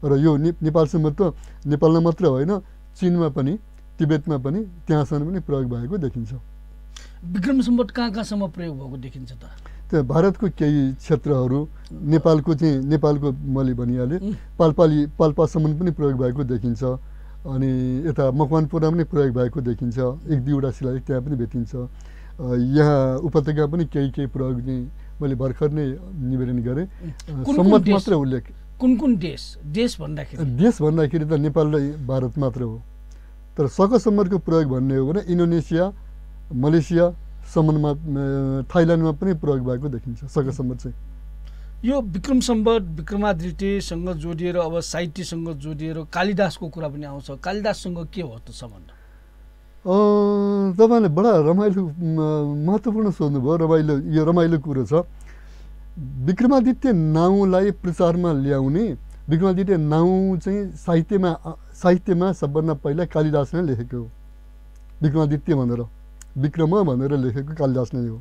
र यो नेपाल सम्वत त नेपालमा मात्र होइन, चीनमा पनि, तिब्बतमा पनि, त्यहाँसम्म पनि प्रयोग भएको देखिन्छ। विक्रम सम्वत कहाँ कहाँसम्म प्रयोग भएको देखिन्छ त? त्यो भारतको केही क्षेत्रहरू, नेपालको मैले भनिहालेँ, पाल्पासम्म पनि प्रयोग भएको देखिन्छ। अनि यता मकवानपुरमा पनि प्रयोग भएको देखिन्छ। 1-2वटा शिलालेख त्यहाँ पनि भेटिन्छ। यहाँ उपत्यका पनि केही प्रयोग चाहिँ मैले भर्खर नै निवेदन गरेँ। सम्वत मात्र उल्लेख। कुन देश भन्दाखेरि त नेपाल र भारत मात्र हो। तर शक सम्वतको प्रयोग भन्ने हो भने इन्डोनेसिया, मलेसिया सम्ममा, थाइल्यान्डमा पनि प्रयोग भएको देखिन्छ शक सम्वत चाहिँ। यो विक्रम सम्वत विक्रमादित्यसँग जोडिएर अब साहित्यसँग जोडिएर कालिदासको कुरा पनि आउँछ। कालिदाससँग के हो त सम्बन्ध? तपाईँले बडा रमाइलो महत्त्वपूर्ण सोध्नुभयो। यो रमाइलो कुरो छ। विक्रमादित्य नाउँलाई प्रचारमा ल्याउने, विक्रमादित्य नाउँ चाहिँ साहित्यमा सबभन्दा पहिला कालिदासले लेखेको हो। विक्रमादित्य विक्रम भनेर लेखेको कालिदास नै हो।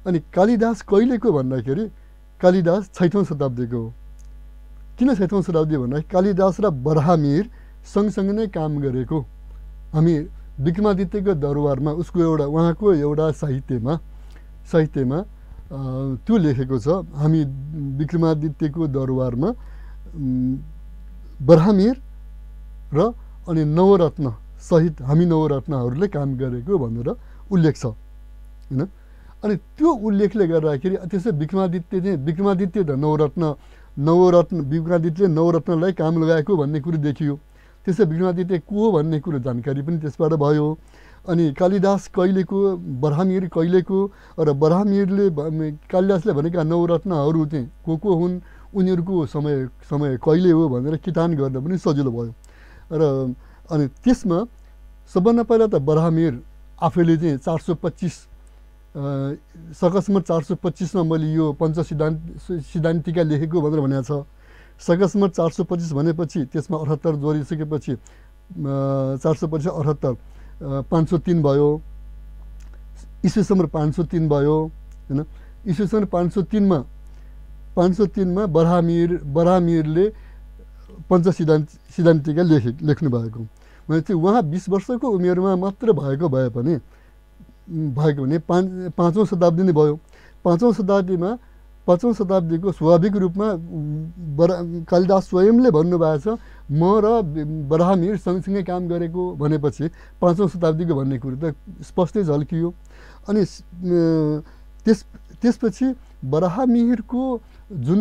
अनि कालिदास कहिलेको भन्दाखेरि कालिदास 6औं शताब्दीको हो। किन 6औं शताब्दी भन्दाखेरि कालिदास र बराहमिर सँगसँगै नै काम गरेको। हामी विक्रमादित्यको दरबारमा उहाँको एउटा साहित्यमा त्यो लेखेको छ। हामी विक्रमादित्यको दरबारमा बराहमिर र अनि नवरत्न सहित हामी नवरत्नहरूले काम गरेको भनेर उल्लेख छ हैन। अनि त्यो उल्लेखले गर्दाखेरि त्यसै विक्रमादित्य त विक्रमादित्यले नवरत्नलाई काम लगाएको भन्ने कुरो देखियो। त्यसै विक्रमादित्य को हो भन्ने कुरो जानकारी पनि त्यसबाट भयो। अनि कालिदास कहिलेको, बराहमिर कहिलेको, र बराहमिरले कालिदासले भनेका नवरत्नहरू चाहिँ को हुन्, उनीहरूको समय कहिले हो भनेर किटान गर्न पनि सजिलो भयो। र अनि त्यसमा सबभन्दा पहिला त बराहमिर आफैले चाहिँ 425 सकसमत 425मा मैले यो सिद्धान्तिका लेखेको भनेर भनेको छ। सकसमत 425 भनेपछि त्यसमा 78 जोडिसकेपछि 425 78 503 भयो, ईस्वीसम्म 503 भयो हैन। ईस्वीसम्म 503मा बराहमिरले सिद्धान्तिका लेख्नु भएको भने चाहिँ उहाँ 20 वर्षको उमेरमा मात्र भएको भने पाँचौँ शताब्दी नै भयो। पाँचौँ शताब्दीको स्वाभाविक रूपमा कालिदास स्वयंले भन्नुभएको छ म र बराहमिर सँगसँगै काम गरेको भनेपछि पाँचौँ शताब्दीको भन्ने कुरो त स्पष्टै झल्कियो। अनि त्यसपछि बराहमिरको जुन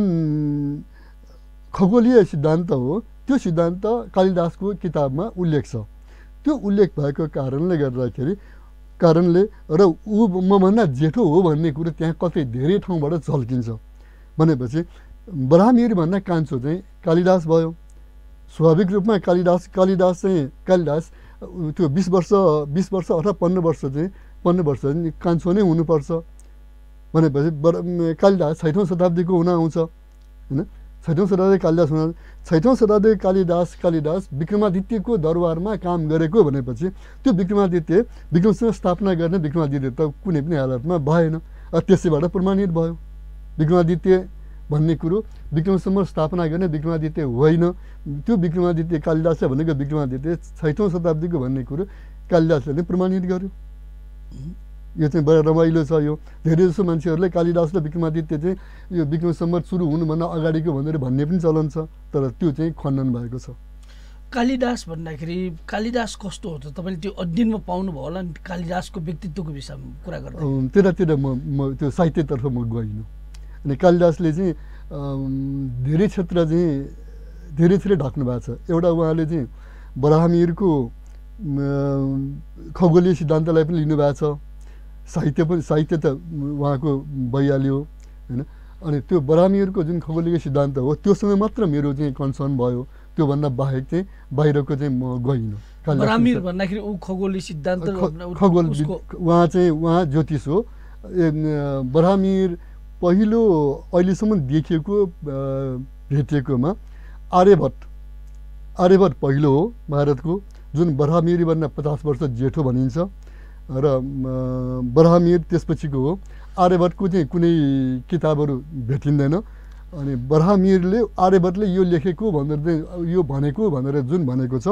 खगोलीय सिद्धान्त हो त्यो सिद्धान्त कालिदासको किताबमा उल्लेख छ। त्यो उल्लेख भएको कारणले र ऊ मभन्दा जेठो हो भन्ने कुरो त्यहाँ कतै धेरै ठाउँबाट झल्किन्छ भनेपछि बराहमिरभन्दा कान्छो चाहिँ कालिदास भयो। स्वाभाविक रूपमा कालिदास त्यो 20 वर्ष अथवा 15 वर्ष चाहिँ कान्छो नै हुनुपर्छ भनेपछि कालिदास 6औँ शताब्दीको हुन आउँछ हैन। 6औँ शताब्दी कालिदास विक्रमादित्यको दरबारमा काम गरेको भनेपछि त्यो विक्रमसँग स्थापना गर्ने विक्रमादित्य त कुनै पनि हालतमा भएन। त्यसैबाट प्रमाणित भयो विक्रमादित्य भन्ने कुरो विक्रमसँग स्थापना गर्ने विक्रमादित्य होइन। त्यो विक्रमादित्य कालिदास भनेको विक्रमादित्य 6औँ शताब्दीको भन्ने कुरो कालिदासले नै प्रमाणित गर्यो। यो चाहिँ बडा रमाइलो छ। यो धेरै जसो मान्छेहरूले कालिदास र विक्रमादित्य चाहिँ यो विक्रम सम्वत सुरु हुनुभन्दा अगाडिको भनेर भन्ने पनि चलन छ, तर त्यो चाहिँ खण्डन भएको छ। कालिदास भन्दाखेरि कालिदास कस्तो हो त तपाईँले त्यो अध्ययनमा पाउनुभयो होला नि, कालिदासको व्यक्तित्वको विषयमा कुरा गर्दा? त्यतातिर म त्यो साहित्यतर्फ म गइनँ। अनि कालिदासले चाहिँ धेरै क्षेत्र ढाक्नु भएको छ। एउटा उहाँले चाहिँ बराहमिरको खगोलीय सिद्धान्तलाई पनि लिनुभएको छ। साहित्य त उहाँको भइहाल्यो हैन। अनि त्यो बराहमिरको जुन खगोलीय सिद्धान्त हो त्योसँग मात्र मेरो चाहिँ कन्सर्न भयो। त्योभन्दा बाहेक चाहिँ बाहिरको चाहिँ म गइनँ। बराहमिर भन्दाखेरि ऊ खगोलीय सिद्धान्त उहाँ ज्योतिष हो। बराहमिर पहिलो अहिलेसम्म देखिएको भेटिएकोमा आर्यभट्ट पहिलो हो भारतको, जुन बराहमिरभन्दा 50 वर्ष जेठो भनिन्छ र बराहमिर त्यसपछिको हो। आर्यभट्टको चाहिँ कुनै किताबहरू भेटिँदैन। अनि आर्यभट्टले यो लेखेको भनेर जुन भनेको छ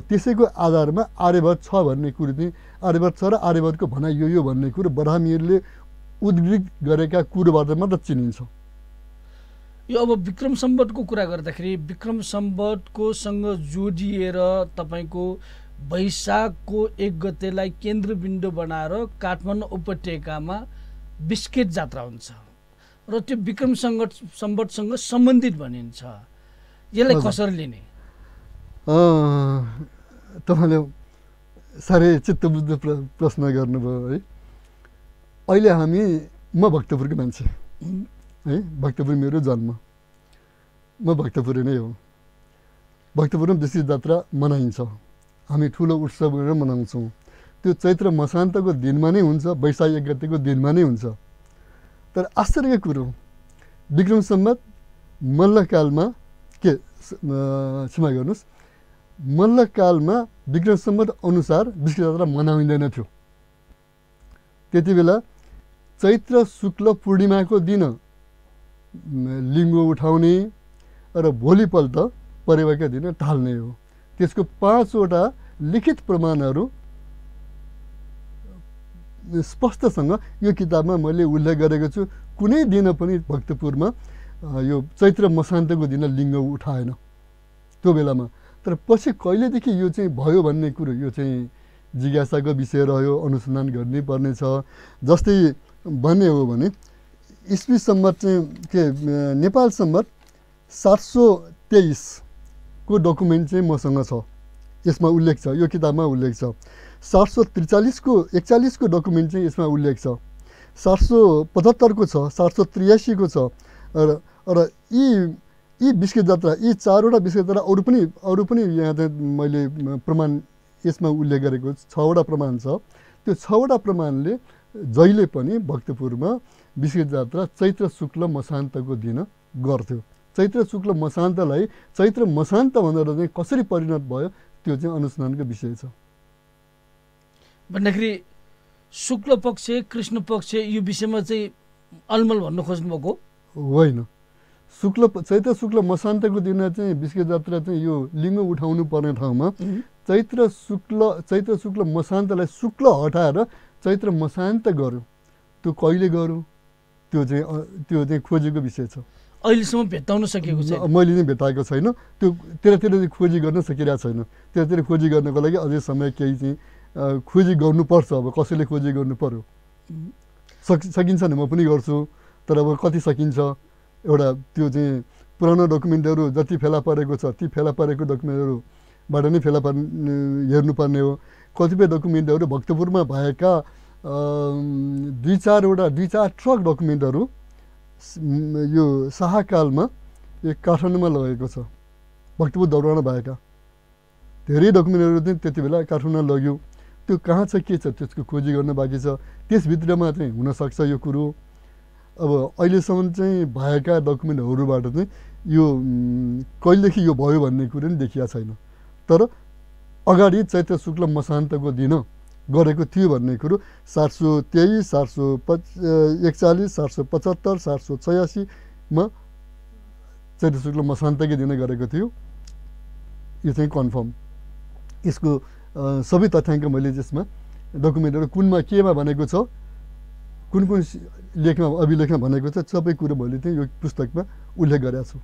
त्यसैको आधारमा आर्यभट्ट छ भन्ने कुरो चाहिँ आर्यभट्ट छ र आर्यभट्टको भनाइ यो भन्ने कुरो बराहमिरले उद्धृत गरेका कुरोबाट मात्र चिनिन्छ। यो अब विक्रम सम्वतको कुरा गर्दाखेरि विक्रम सम्वतकोसँग जोडिएर तपाईँको वैशाखको 1 गतेलाई केन्द्रबिन्दु बनाएर काठमाडौँ उपत्यकामा बिस्केट जात्रा हुन्छ र त्यो विक्रम सम्वतसँग सम्बन्धित भनिन्छ। यसलाई कसरी लिने? तपाईँले साह्रै चित्तबुद्ध प्रश्न गर्नुभयो है। अहिले म भक्तपुरको मान्छे है, भक्तपुर मेरो जन्म, म भक्तपुर नै हो। भक्तपुरमा बिस्केट जात्रा मनाइन्छ, हामी ठुलो उत्सव गरेर मनाउँछौँ। त्यो चैत्र मसान्तको दिनमा नै हुन्छ, वैशाख 1 गतेको दिनमा नै हुन्छ। तर आश्चर्यको कुरो विक्रम सम्वत मल्लकालमा क्षमा गर्नुहोस्, मल्लकालमा विक्रम सम्वत अनुसार बिस्केट जात्रा मनाइँदैन थियो। त्यति बेला चैत्र शुक्ल पूर्णिमाको दिन लिङ्गो उठाउने र भोलिपल्ट परेवाका दिन ढाल्ने हो। त्यसको 5वटा लिखित प्रमाणहरू स्पष्टसँग यो किताबमा मैले उल्लेख गरेको छु। कुनै दिन पनि भक्तपुरमा यो चैत्र मसान्तको दिन लिङ्ग उठाएन त्यो बेलामा। तर पछि कहिलेदेखि यो चाहिँ भयो भन्ने कुरो यो चाहिँ जिज्ञासाको विषय रह्यो, अनुसन्धान गर्नै पर्नेछ। जस्तै भन्ने हो भने इस्वी सम्वत चाहिँ नेपाल सम्वत 723 को डकुमेन्ट चाहिँ मसँग छ, यसमा उल्लेख छ, यो किताबमा उल्लेख छ। 743 को 41 को डकुमेन्ट चाहिँ यसमा उल्लेख छ, 775 को छ, 783 को छ र यी यी बिस्किट जात्रा, यी 4वटा बिस्किट जात्रा अरू पनि यहाँ चाहिँ मैले प्रमाण यसमा उल्लेख गरेको 6वटा प्रमाण छ। त्यो 6वटा प्रमाणले जहिले पनि भक्तपुरमा बिस्किट जात्रा चैत्र शुक्ल मसान्तको दिन गर्थ्यो। चैत्र शुक्ल मसान्तलाई चैत्र मसान्त भनेर चाहिँ कसरी परिणत भयो त्यो चाहिँ अनुसन्धानको विषय छ। भन्दाखेरि शुक्ल पक्ष कृष्ण पक्ष यो विषयमा चाहिँ अलमल भन्न खोज्नुभएको होइन। चैत्र शुक्ल मसान्तको दिन चाहिँ बिस्किट जात्रा चाहिँ यो लिङ्ग उठाउनु पर्ने ठाउँमा चैत्र शुक्ल मसान्तलाई शुक्ल हटाएर चैत्र मसान्त गर्यो। त्यो कहिले गर्यो त्यो चाहिँ खोजेको विषय छ। अहिलेसम्म भेट्टाउन सकेको छैन, मैले चाहिँ भेटाएको छैन। त्यो त्यतातिर चाहिँ खोजी गर्न सकिरहेको छैन। त्यतातिर खोजी गर्नको लागि अझै समय केही चाहिँ खोजी गर्नुपर्छ। अब कसैले खोजी गर्नु पर्यो। सकिन्छ भने म पनि गर्छु, तर अब कति सकिन्छ एउटा त्यो चाहिँ पुरानो डकुमेन्टहरू जति फेला परेको छ ती फेला परेको डकुमेन्टहरूबाट नै फेला हेर्नुपर्ने हो। कतिपय डकुमेन्टहरू भक्तपुरमा भएका 2-4 ट्रक डकुमेन्टहरू यो शाहकालमा काठमाडौँमा लगेको छ। भक्तपुर दौरानमा भएका धेरै डकुमेन्टहरू चाहिँ त्यति बेला काठमाडौँमा लग्यो। त्यो कहाँ छ के छ त्यसको खोजी गर्न बाँकी छ। त्यसभित्रमा चाहिँ हुनसक्छ यो कुरो। अब अहिलेसम्म चाहिँ भएका डकुमेन्टहरूबाट चाहिँ यो कहिलेदेखि यो भयो भन्ने कुरो पनि देखिया छैन। तर अगाडि चैत्र शुक्ल मसान्तको दिन गरेको थियो भन्ने कुरो 723, 741, 775, 786 मा चैत्र शुक्ल मसान्तकै दिन गरेको थियो। यो चाहिँ कन्फर्म। यसको सबै तथ्याङ्क मैले त्यसमा डकुमेन्टहरू कुनमा केमा भनेको छ, कुन लेखमा अभिलेखमा भनेको छ, सबै कुरो मैले चाहिँ यो पुस्तकमा उल्लेख गरेको छु।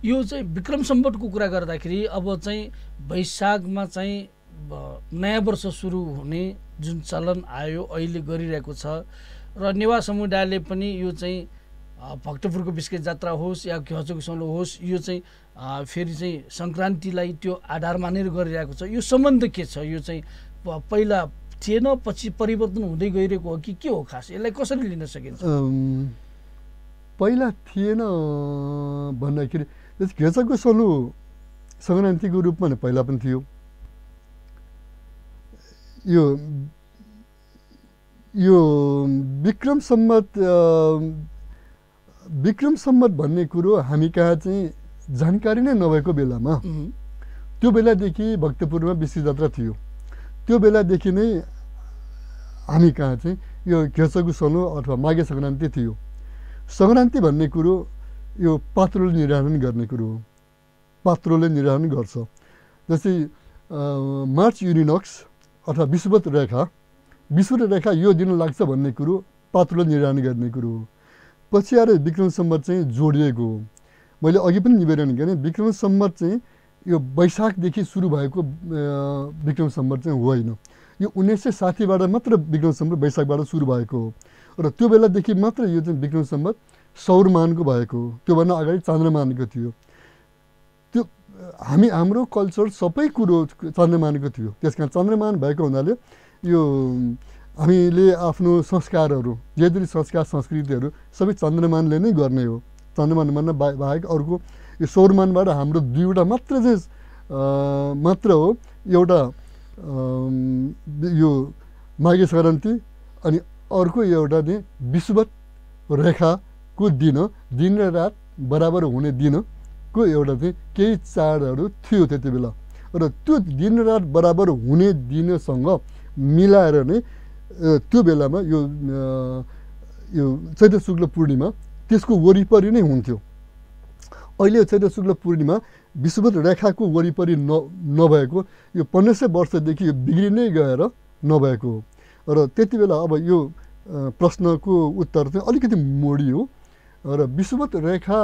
यो चाहिँ विक्रम सम्वतको कुरा गर्दाखेरि अब चाहिँ वैशाखमा चाहिँ नयाँ वर्ष सुरु हुने जुन चलन आयो अहिले गरिरहेको छ र नेवा समुदायले पनि यो चाहिँ भक्तपुरको बिस्किट जात्रा होस् या घिउचोको सौलो होस् यो चाहिँ फेरि चाहिँ सङ्क्रान्तिलाई त्यो आधार मानेर गरिरहेको छ। यो सम्बन्ध के छ? यो चाहिँ पहिला थिएन पछि परिवर्तन हुँदै गइरहेको हो कि के हो खास? यसलाई कसरी लिन सकिन्छ? पहिला थिएन भन्दाखेरि घिउचोको सौलो सङ्क्रान्तिको रूपमा नै पहिला पनि थियो। यो विक्रम सम्वत भन्ने कुरो हामी कहाँ चाहिँ जानकारी नै नभएको बेलामा त्यो बेलादेखि भक्तपुरमा बिस्किट जात्रा थियो। त्यो बेलादेखि नै हामी कहाँ चाहिँ यो घिउचोको सौलो अथवा माघे सङ्क्रान्ति थियो। सङ्क्रान्ति भन्ने कुरो यो पात्रोले निर्धारण गर्ने कुरो हो। पात्रोले निर्धारण गर्छ। जस्तै मार्च युनिनक्स अथवा विषुवत रेखा यो दिन लाग्छ भन्ने कुरो पात्रोले निर्धारण गर्ने कुरो हो। पछि आएर विक्रम सम्वत चाहिँ जोडिएको हो। मैले अघि पनि निवेदन गरेँ विक्रम सम्वत चाहिँ यो वैशाखदेखि सुरु भएको विक्रम सम्वत चाहिँ होइन। यो 1960बाट मात्र विक्रम सम्वत वैशाखबाट सुरु भएको हो र त्यो बेलादेखि मात्र यो चाहिँ विक्रम सम्वत सौरमानको भएको हो। त्योभन्दा अगाडि चन्द्रमानको थियो। त्यो हाम्रो कल्चर सबै कुरो चन्द्रमानको थियो। त्यस कारण चन्द्रमान भएको हुनाले यो हामीले आफ्नो संस्कारहरू जति संस्कार संस्कृतिहरू सबै चन्द्रमानले नै गर्ने हो। चन्द्रमानभन्दा बाहेक अर्को यो सौरमानबाट हाम्रो 2वटा मात्र हो। एउटा यो माघे सङ्क्रान्ति अनि अर्को एउटा चाहिँ विषुवत रेखाको दिन र रात बराबर हुने दिनको एउटा चाहिँ केही चाडहरू थियो त्यति बेला र त्यो दिन रात बराबर हुने दिनसँग मिलाएर नै त्यो बेलामा यो चैत्र शुक्ल पूर्णिमा त्यसको वरिपरि नै हुन्थ्यो। अहिले चैत्र शुक्ल पूर्णिमा विषुवत रेखाको वरिपरि नभएको यो 1500 वर्षदेखि यो बिग्रिनै गएर नभएको हो र त्यति बेला अब यो प्रश्नको उत्तर चाहिँ अलिकति मोडियो र विषुवत रेखा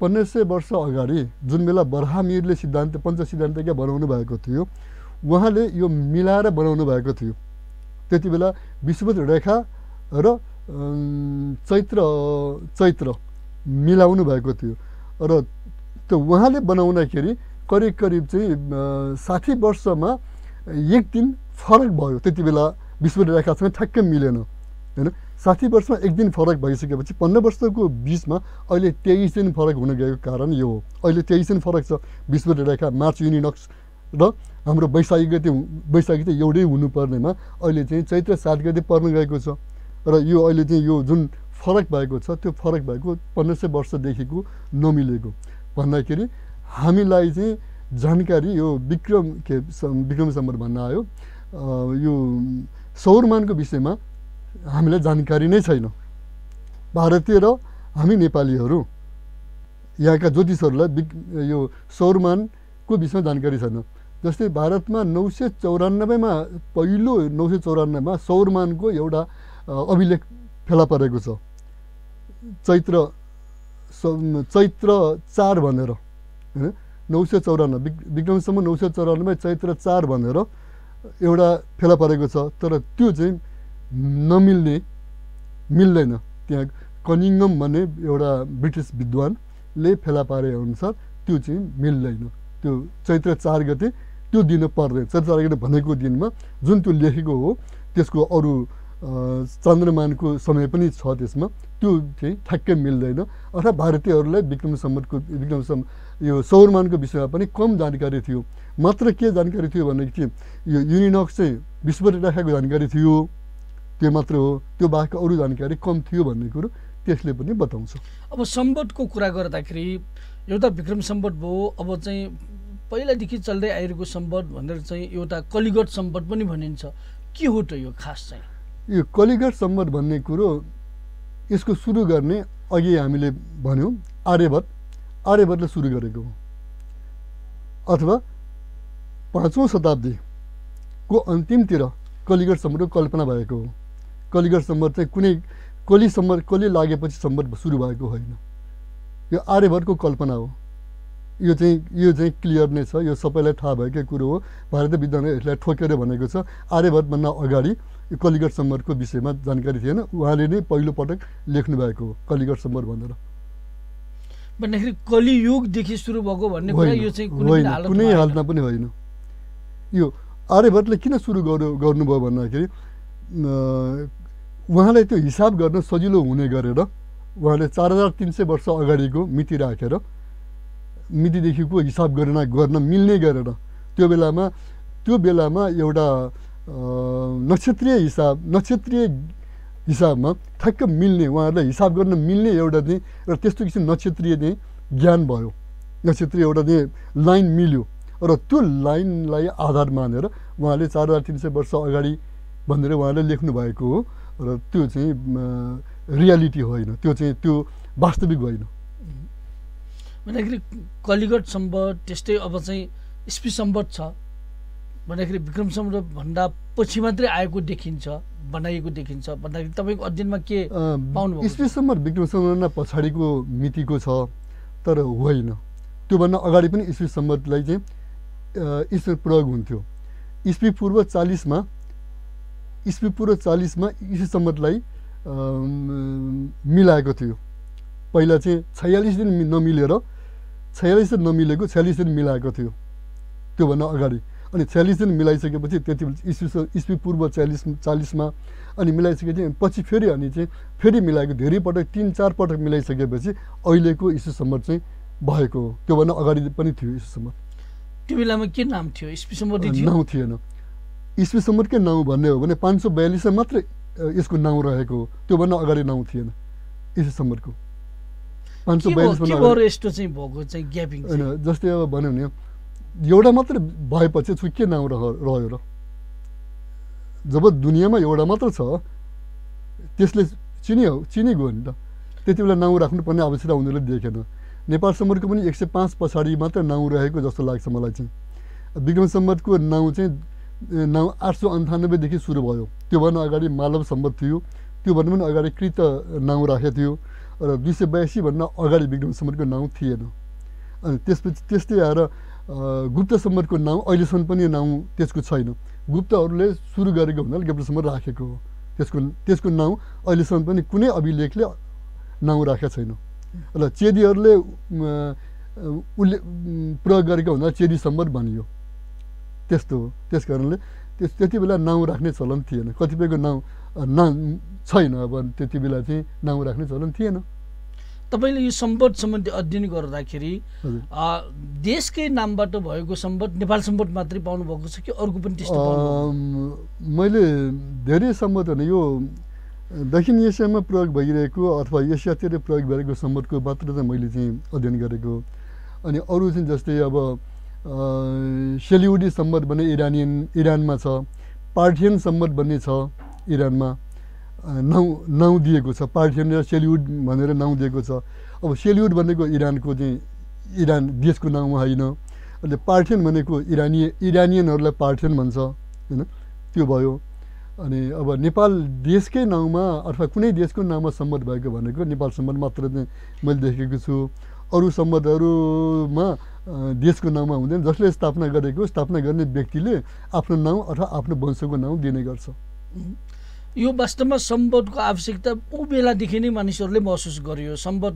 1500 वर्ष अगाडि जुन बेला बराहमिरले पञ्च सिद्धान्तज्ञ बनाउनु भएको थियो उहाँले यो मिलाएर बनाउनु भएको थियो। त्यति बेला विषुवत रेखा र चैत्र मिलाउनु भएको थियो र त्यो उहाँले बनाउँदाखेरि करिब चाहिँ 60 वर्षमा एक दिन फरक भयो। त्यति बेला विषुवत रेखासँग ठ्याक्कै मिलेन। हैन। 60 वर्षमा एक दिन फरक भइसकेपछि 15 वर्षको बिचमा अहिले 23 दिन फरक हुन गएको कारण यो हो। अहिले 23 दिन फरक छ विषुवत रेखा मार्च युनिनक्स र हाम्रो वैशाखी गते एउटै हुनुपर्नेमा अहिले चाहिँ चैत्र 7 गते पर्न गएको छ र यो अहिले चाहिँ यो जुन फरक भएको छ त्यो फरक भएको 1500 वर्षदेखिको नमिलेको भन्दाखेरि हामीलाई चाहिँ जानकारी यो विक्रम सम्वत भन्न आयो यो सौरमानको विषयमा हामीलाई जानकारी नै छैन। भारतीय र हामी नेपालीहरू यहाँका ज्योतिषहरूलाई यो सौरमानको विषयमा जानकारी छैन। जस्तै भारतमा 994 मा पहिलो 994 मा सौरमानको एउटा अभिलेख फेला परेको छ। चैत्र 4 भनेर हैन 994 विक्रम सम्वत 994 मा चैत्र 4 भनेर एउटा फेला परेको छ। तर त्यो चाहिँ मिल्दैन। त्यहाँ कनिङम भन्ने एउटा ब्रिटिस विद्वानले फेला पारे अनुसार त्यो चाहिँ मिल्दैन। त्यो चैत्र 4 गते त्यो दिन पर्दैन। चैत्र 4 गते भनेको दिनमा जुन त्यो लेखेको हो त्यसको अरू चन्द्रमानको समय पनि छ त्यसमा, त्यो चाहिँ ठ्याक्कै मिल्दैन। अर्थात् भारतीयहरूलाई विक्रम यो सौरमानको विषयमा पनि कम जानकारी थियो। मात्र के जानकारी थियो भनेदेखि यो युनिनक्स चाहिँ विषुवत रेखाको जानकारी थियो, त्यो मात्र हो। त्यो बाहेक अरू जानकारी कम थियो भन्ने कुरो त्यसले पनि बताउँछ। अब सम्वतको कुरा गर्दाखेरि एउटा विक्रम सम्वत भयो, अब चाहिँ पहिलादेखि चल्दै आइरहेको सम्वत भनेर चाहिँ एउटा कलिगत सम्वत पनि भनिन्छ। के हो त यो खास चाहिँ? यो कलिगत सम्वत भन्ने कुरो यसको सुरु गर्ने अघि हामीले भन्यौँ आर्यभट्टले सुरु गरेको हो, अथवा 5औं शताब्दीको अन्तिमतिर कलिगत सम्वतको कल्पना भएको हो। कलिगत सम्वत चाहिँ कुनै कली लागेपछि सम्वत सुरु भएको होइन, यो आर्यभट्टको कल्पना हो। यो चाहिँ क्लियर नै छ, यो सबैलाई थाहा भएकै कुरो हो। भारतीय विद्वानले यसलाई ठोकेर भनेको छ। आर्यभट्टभन्दा अगाडि यो कलिगत सम्वतको विषयमा जानकारी थिएन, उहाँले नै पहिलोपटक लेख्नु भएको हो कलिगत सम्वत भनेर। भन्दाखेरि कलियुगदेखि सुरु भएको भन्ने कुरा यो चाहिँ कुनै हालतमा पनि होइन। यो आर्यभट्टले किन सुरु गर्नुभयो भन्दाखेरि उहाँलाई त्यो हिसाब गर्न सजिलो हुने गरेर उहाँले 4300 वर्ष अगाडिको मिति राखेर मितिदेखिको हिसाब गर्न मिल्ने गरेर त्यो बेलामा एउटा नक्षत्रीय हिसाबमा ठ्याक्क मिल्ने, उहाँहरूलाई हिसाब गर्न मिल्ने एउटा चाहिँ र त्यस्तो किसिम नक्षत्रीय चाहिँ ज्ञान भयो। नक्षत्रीय एउटा चाहिँ लाइन मिल्यो र त्यो लाइनलाई आधार मानेर उहाँले 4300 वर्ष अगाडि भनेर उहाँले लेख्नु भएको हो। र त्यो चाहिँ रियालिटी होइन, त्यो वास्तविक होइन। भन्दाखेरि कलिगत सम्वत त्यस्तै अब चाहिँ इस्वी सम्वत छ भन्दाखेरि विक्रम सम्वत भन्दा पछि मात्रै आएको देखिन्छ, बनाइएको देखिन्छ भन्दाखेरि तपाईँको अध्ययनमा के पाउनुभयो? इस्वी सम्वत विक्रम सम्वतभन्दा पछाडिको मितिको छ, तर होइन। त्योभन्दा अगाडि पनि इस्वी सम्वतलाई चाहिँ ईश्वर प्रयोग हुन्थ्यो। इस्वी पूर्व 40 मा इस्वी सम्वतलाई मिलाएको थियो। पहिला चाहिँ 46 दिन नमिलेको 46 दिन मिलाएको थियो त्योभन्दा अगाडि। अनि 46 दिन मिलाइसकेपछि त्यति इस्वी पूर्व 40 मा अनि मिलाइसकेपछि पछि फेरि मिलाएको, धेरै पटक 3-4 पटक मिलाइसकेपछि अहिलेको इस्वी सम्वत चाहिँ भएको हो। त्योभन्दा अगाडि पनि थियो इस्वी सम्वत। त्यो बेलामा के नाम थियो? इस्वी सम्वत नाउँ थिएन। इस्वी सम्वतकै नाउँ भन्ने हो भने 542 मा मात्रै यसको नाउँ रहेको हो, त्योभन्दा अगाडि नाउँ थिएन इस्वी सम्वतको। 542 भन्दा अगाडि यस्तो चाहिँ भएको चाहिँ ग्यापिङ हैन। जस्तै अब भन्यो भने एउटा मात्र भएपछि के नाउँ रह्यो र? जब दुनियाँमा एउटा मात्र छ त्यसले चिनिगयो नि त, त्यति बेला नाउँ राख्नुपर्ने आवश्यकता उनीहरूले देखेन। नेपाल सम्वतको पनि 105 पछाडि मात्र नाउँ रहेको जस्तो लाग्छ मलाई चाहिँ। विक्रम सम्वतको नाउँ 898 देखि सुरु भयो। त्योभन्दा अगाडि मालव सम्वत थियो, त्योभन्दा पनि अगाडि कृत नाउँ राखेको थियो र 282 भन्दा अगाडि विक्रम सम्वतको नाउँ थिएन। अनि त्यसपछि त्यस्तै आएर गुप्त सम्वतको नाउँ अहिलेसम्म पनि नाउँ त्यसको छैन। गुप्तहरूले सुरु गरेको हुनाले गुप्त सम्वत राखेको हो। त्यसको नाउँ अहिलेसम्म पनि कुनै अभिलेखले नाउँ राखेको छैन। र चेदीहरूले प्रयोग गरेको हुनाले चेदी सम्वत भनियो। त्यस्तो हो। त्यस कारणले त्यति बेला नाउँ राख्ने चलन थिएन, कतिपयको नाउँ छैन। अब त्यति बेला चाहिँ नाउँ राख्ने चलन थिएन। तपाईँले यो सम्बत सम्बन्धी अध्ययन गर्दाखेरि देशकै नामबाट भएको सम्बत नेपाल सम्बत मात्रै पाउनु भएको छ कि अरूको पनि त्यस्तो पाउनु? मैले धेरै सम्बत भने यो दक्षिण एसियामा प्रयोग भइरहेको अथवा एसियातिर प्रयोग भइरहेको सम्बतको मात्र चाहिँ मैले चाहिँ अध्ययन गरेको। अनि अरू चाहिँ जस्तै अब सेल्युडी सम्बत भन्ने इरानमा छ, पार्थियन सम्बत भन्ने छ इरानमा, नाउँ दिएको छ, पार्थियन र सेल्युड भनेर नाउँ दिएको छ। अब सेल्युड भनेको इरानको चाहिँ इरान देशको नाउँ होइन, अहिले पार्थियन भनेको इरानियनहरूलाई पार्थियन भन्छ होइन, त्यो भयो। अनि अब नेपाल देशकै नाउँमा अथवा कुनै देशको नाउँमा सम्बत भएको भनेको नेपाल सम्बत मात्र चाहिँ मैले देखेको छु। अरू सम्बतहरूमा देशको नाउँमा हुँदैन, जसले स्थापना गरेको स्थापना गर्ने व्यक्तिले आफ्नो नाउँ अथवा आफ्नो वंशको नाउँ दिने गर्छ। यो वास्तवमा सम्बतको आवश्यकता ऊ बेलादेखि नै मानिसहरूले महसुस गर्यो। सम्बत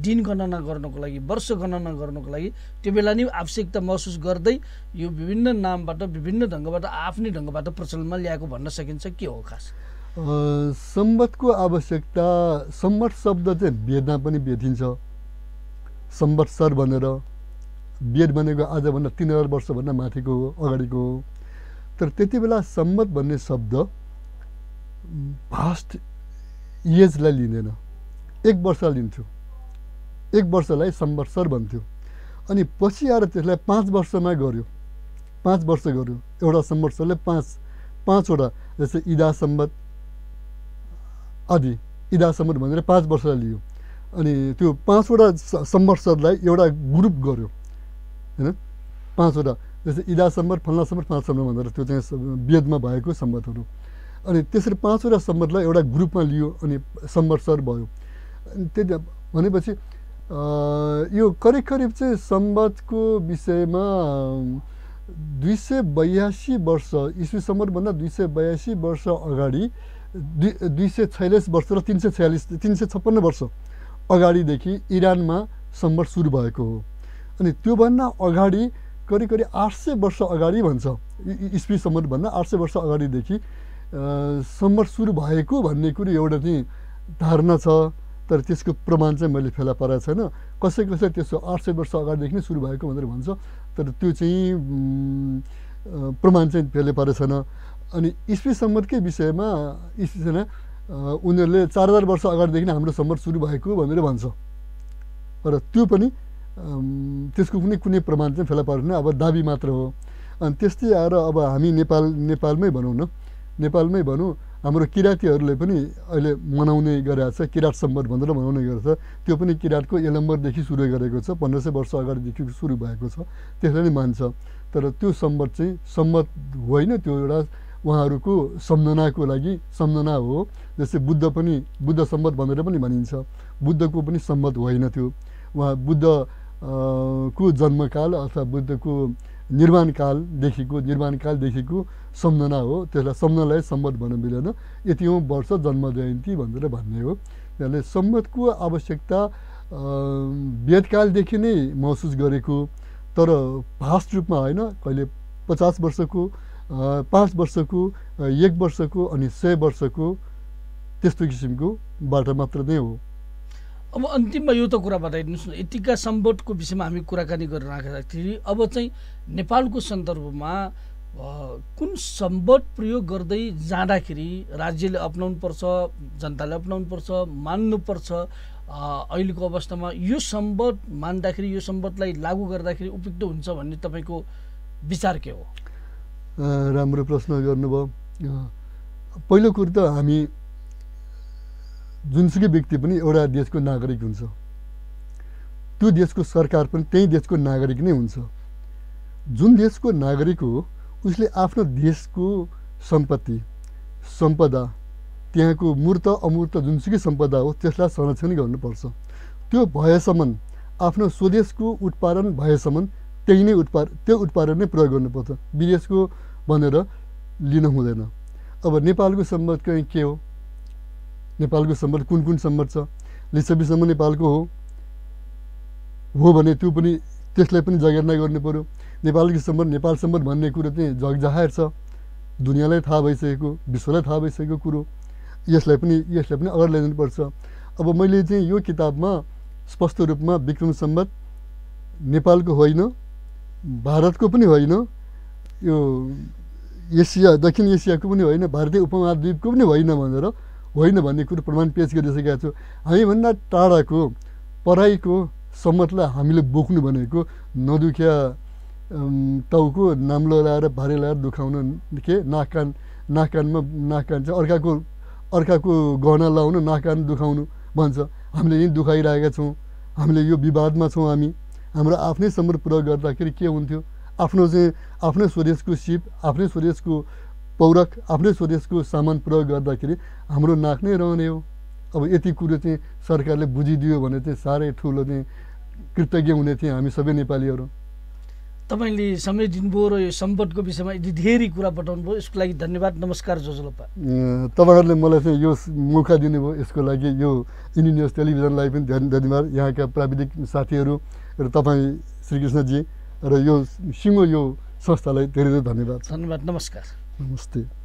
दिन गणना गर्नको लागि, वर्ष गणना गर्नको लागि त्यो बेला नै आवश्यकता महसुस गर्दै यो विभिन्न नामबाट विभिन्न ढङ्गबाट आफ्नै ढङ्गबाट प्रचलनमा ल्याएको भन्न सकिन्छ। के हो खास सम्बतको आवश्यकता? सम्बत शब्द चाहिँ वेदमा पनि भेटिन्छ, सम्बत्सर भनेर। वेद भनेको आजभन्दा 3000 वर्षभन्दा माथिको हो, अगाडिको हो। तर त्यति बेला सम्बत भन्ने शब्द भास्ट एजलाई लिँदैन, 1 वर्ष लिन्थ्यो, 1 वर्षलाई सम्वत्सर भन्थ्यो। अनि पछि आएर त्यसलाई 5 वर्षमा गर्यो, 5 वर्ष गर्यो। एउटा सम्वत्सरले 5वटा, जस्तै इदा सम्बत आदि, इदा सम्बत भनेर 5 वर्षलाई लियो। अनि त्यो 5वटा सम्वत्सरलाई एउटा ग्रुप गर्यो होइन, 5वटा, जस्तै इदा सम्बत, फल्ना सम्बत, 5 सम्बत भनेर त्यो चाहिँ वेदमा भएको सम्बतहरू। अनि त्यसरी 5वटा सम्बतलाई एउटा ग्रुपमा लियो अनि सम्वत्सर भयो। त्यति भनेपछि यो करिब चाहिँ सम्बतको विषयमा 282 वर्ष इस्वी सम्बतभन्दा 282 वर्ष अगाडि, 246 वर्ष र 356 वर्ष अगाडिदेखि इरानमा सम्बत सुरु भएको हो। अनि त्योभन्दा अगाडि करिब 800 वर्ष अगाडि भन्छ, इस्वी सम्बतभन्दा 800 वर्ष अगाडिदेखि सम्बत सुरु भएको भन्ने कुरो एउटा चाहिँ धारणा छ। तर त्यसको प्रमाण चाहिँ मैले फेला पारेको छैन। कसै त्यसो 800 वर्ष अगाडिदेखि नै सुरु भएको भनेर भन्छ, तर त्यो चाहिँ प्रमाण चाहिँ फेला पारेको छैन। अनि इस्वी सम्बतकै विषयमा उनीहरूले 4000 वर्ष अगाडिदेखि हाम्रो सम्बत सुरु भएको भनेर भन्छ, र त्यो पनि त्यसको कुनै प्रमाण चाहिँ फेला पारेन, अब दाबी मात्र हो। अनि त्यस्तै आएर अब हामी नेपालमै भनौँ न, नेपालमै भनौँ, हाम्रो किराँतीहरूले पनि अहिले मनाउने गरेको छ, किराँत सम्बत भनेर मनाउने गर्छ। त्यो पनि किराँतको यलम्बरदेखि सुरु गरेको छ, 1500 वर्ष अगाडिदेखि सुरु भएको छ, त्यसलाई नै मान्छ। तर त्यो सम्बत चाहिँ सम्बत होइन, त्यो एउटा उहाँहरूको सम्झनाको लागि सम्झना हो। जस्तै बुद्ध सम्बत भनेर पनि भनिन्छ, बुद्धको पनि सम्बत होइन त्यो, उहाँ बुद्धको जन्मकाल अथवा बुद्धको निर्माणकालदेखिको सम्झना हो। त्यसलाई सम्झनालाई सम्बत भन्न मिलेन। यतिौँ वर्ष जन्म जयन्ती भनेर भन्ने हो। त्यसले सम्बतको आवश्यकता वेदकालदेखि नै महसुस गरेको, तर भास्ट रूपमा होइन। कहिले 50 वर्षको, 5 वर्षको, 1 वर्षको अनि 100 वर्षको त्यस्तो किसिमको बाट मात्र नै हो। अब अन्तिममा यो त कुरा बताइदिनुहोस् न, यतिका सम्बतको विषयमा हामी कुराकानी गरिराख्दाखेरि अब चाहिँ नेपालको सन्दर्भमा कुन सम्बत प्रयोग गर्दै जाँदाखेरि राज्यले अपनाउनुपर्छ, जनताले अपनाउनुपर्छ, मान्नुपर्छ, अहिलेको अवस्थामा यो सम्बत मान्दाखेरि, यो सम्बतलाई लागू गर्दाखेरि उपयुक्त हुन्छ भन्ने तपाईँको विचार के हो? राम्रो प्रश्न गर्नुभयो। पहिलो कुरो त हामी जुनसुकै व्यक्ति पनि एउटा देशको नागरिक हुन्छ, त्यो देशको सरकार पनि त्यही देशको नागरिक नै हुन्छ। जुन देशको नागरिक हो उसले आफ्नो देशको सम्पत्ति, सम्पदा, त्यहाँको मूर्त अमूर्त जुनसुकै सम्पदा हो त्यसलाई संरक्षण गर्नुपर्छ। त्यो भएसम्म, आफ्नो स्वदेशको उत्पादन भएसम्म त्यो उत्पादन नै प्रयोग गर्नुपर्छ, विदेशको भनेर लिन हुँदैन। अब नेपालको सम्बत चाहिँ के हो? नेपालको सम्बत कुन सम्बत छ? लिच्छवीसम्म नेपालको हो भने त्यो पनि त्यसलाई पनि जगेर्ना गर्नु पर्यो। नेपालको सम्बत, नेपाल सम्बत भन्ने कुरो चाहिँ जगजाहेर छ, दुनियाँलाई थाहा भइसकेको, विश्वलाई थाहा भइसकेको कुरो। यसलाई पनि अगाडि ल्याइदिनुपर्छ। अब मैले चाहिँ यो किताबमा स्पष्ट रूपमा विक्रम सम्वत नेपालको होइन, भारतको पनि होइन, यो एसिया दक्षिण एसियाको पनि होइन, भारतीय उपमहाद्वीपको पनि होइन भन्ने कुरो प्रमाण पेश गरिसकेका छु। हामीभन्दा टाढाको पराईको सम्मतलाई हामीले बोक्नु भनेको नदुख्या टाउको नाम्लो लगाएर भारे लगाएर दुखाउनु के नाक कान चाहिँ अर्काको गहना लाउनु, नाक कान दुखाउनु भन्छ। हामीले यहीँ दुखाइरहेका छौँ, हामीले यो विवादमा छौँ। हाम्रो आफ्नै सम्बन्ध प्रयोग गर्दाखेरि के हुन्थ्यो, आफ्नै स्वदेशको सिप, आफ्नै स्वदेशको पौरख, आफ्नै स्वदेशको सामान प्रयोग गर्दाखेरि हाम्रो नाक नै रहने हो। अब यति कुरो चाहिँ सरकारले बुझिदियो भने चाहिँ साह्रै ठुलो चाहिँ कृतज्ञ हुने थिए हामी सबै नेपालीहरू। तपाईँले समय दिनुभयो र यो सम्पदको विषयमा यति धेरै कुरा बताउनु भयो, यसको लागि धन्यवाद। नमस्कार जोजोलोपा। तपाईँहरूले मलाई चाहिँ यो मौका दिनुभयो, यसको लागि यो इन्डियन न्युज टेलिभिजनलाई पनि धन्यवाद, यहाँका प्राविधिक साथीहरू र तपाईँ श्रीकृष्णजी र यो सिङ्गो यो संस्थालाई धेरै धेरै धन्यवाद। नमस्कार। नमस्ते।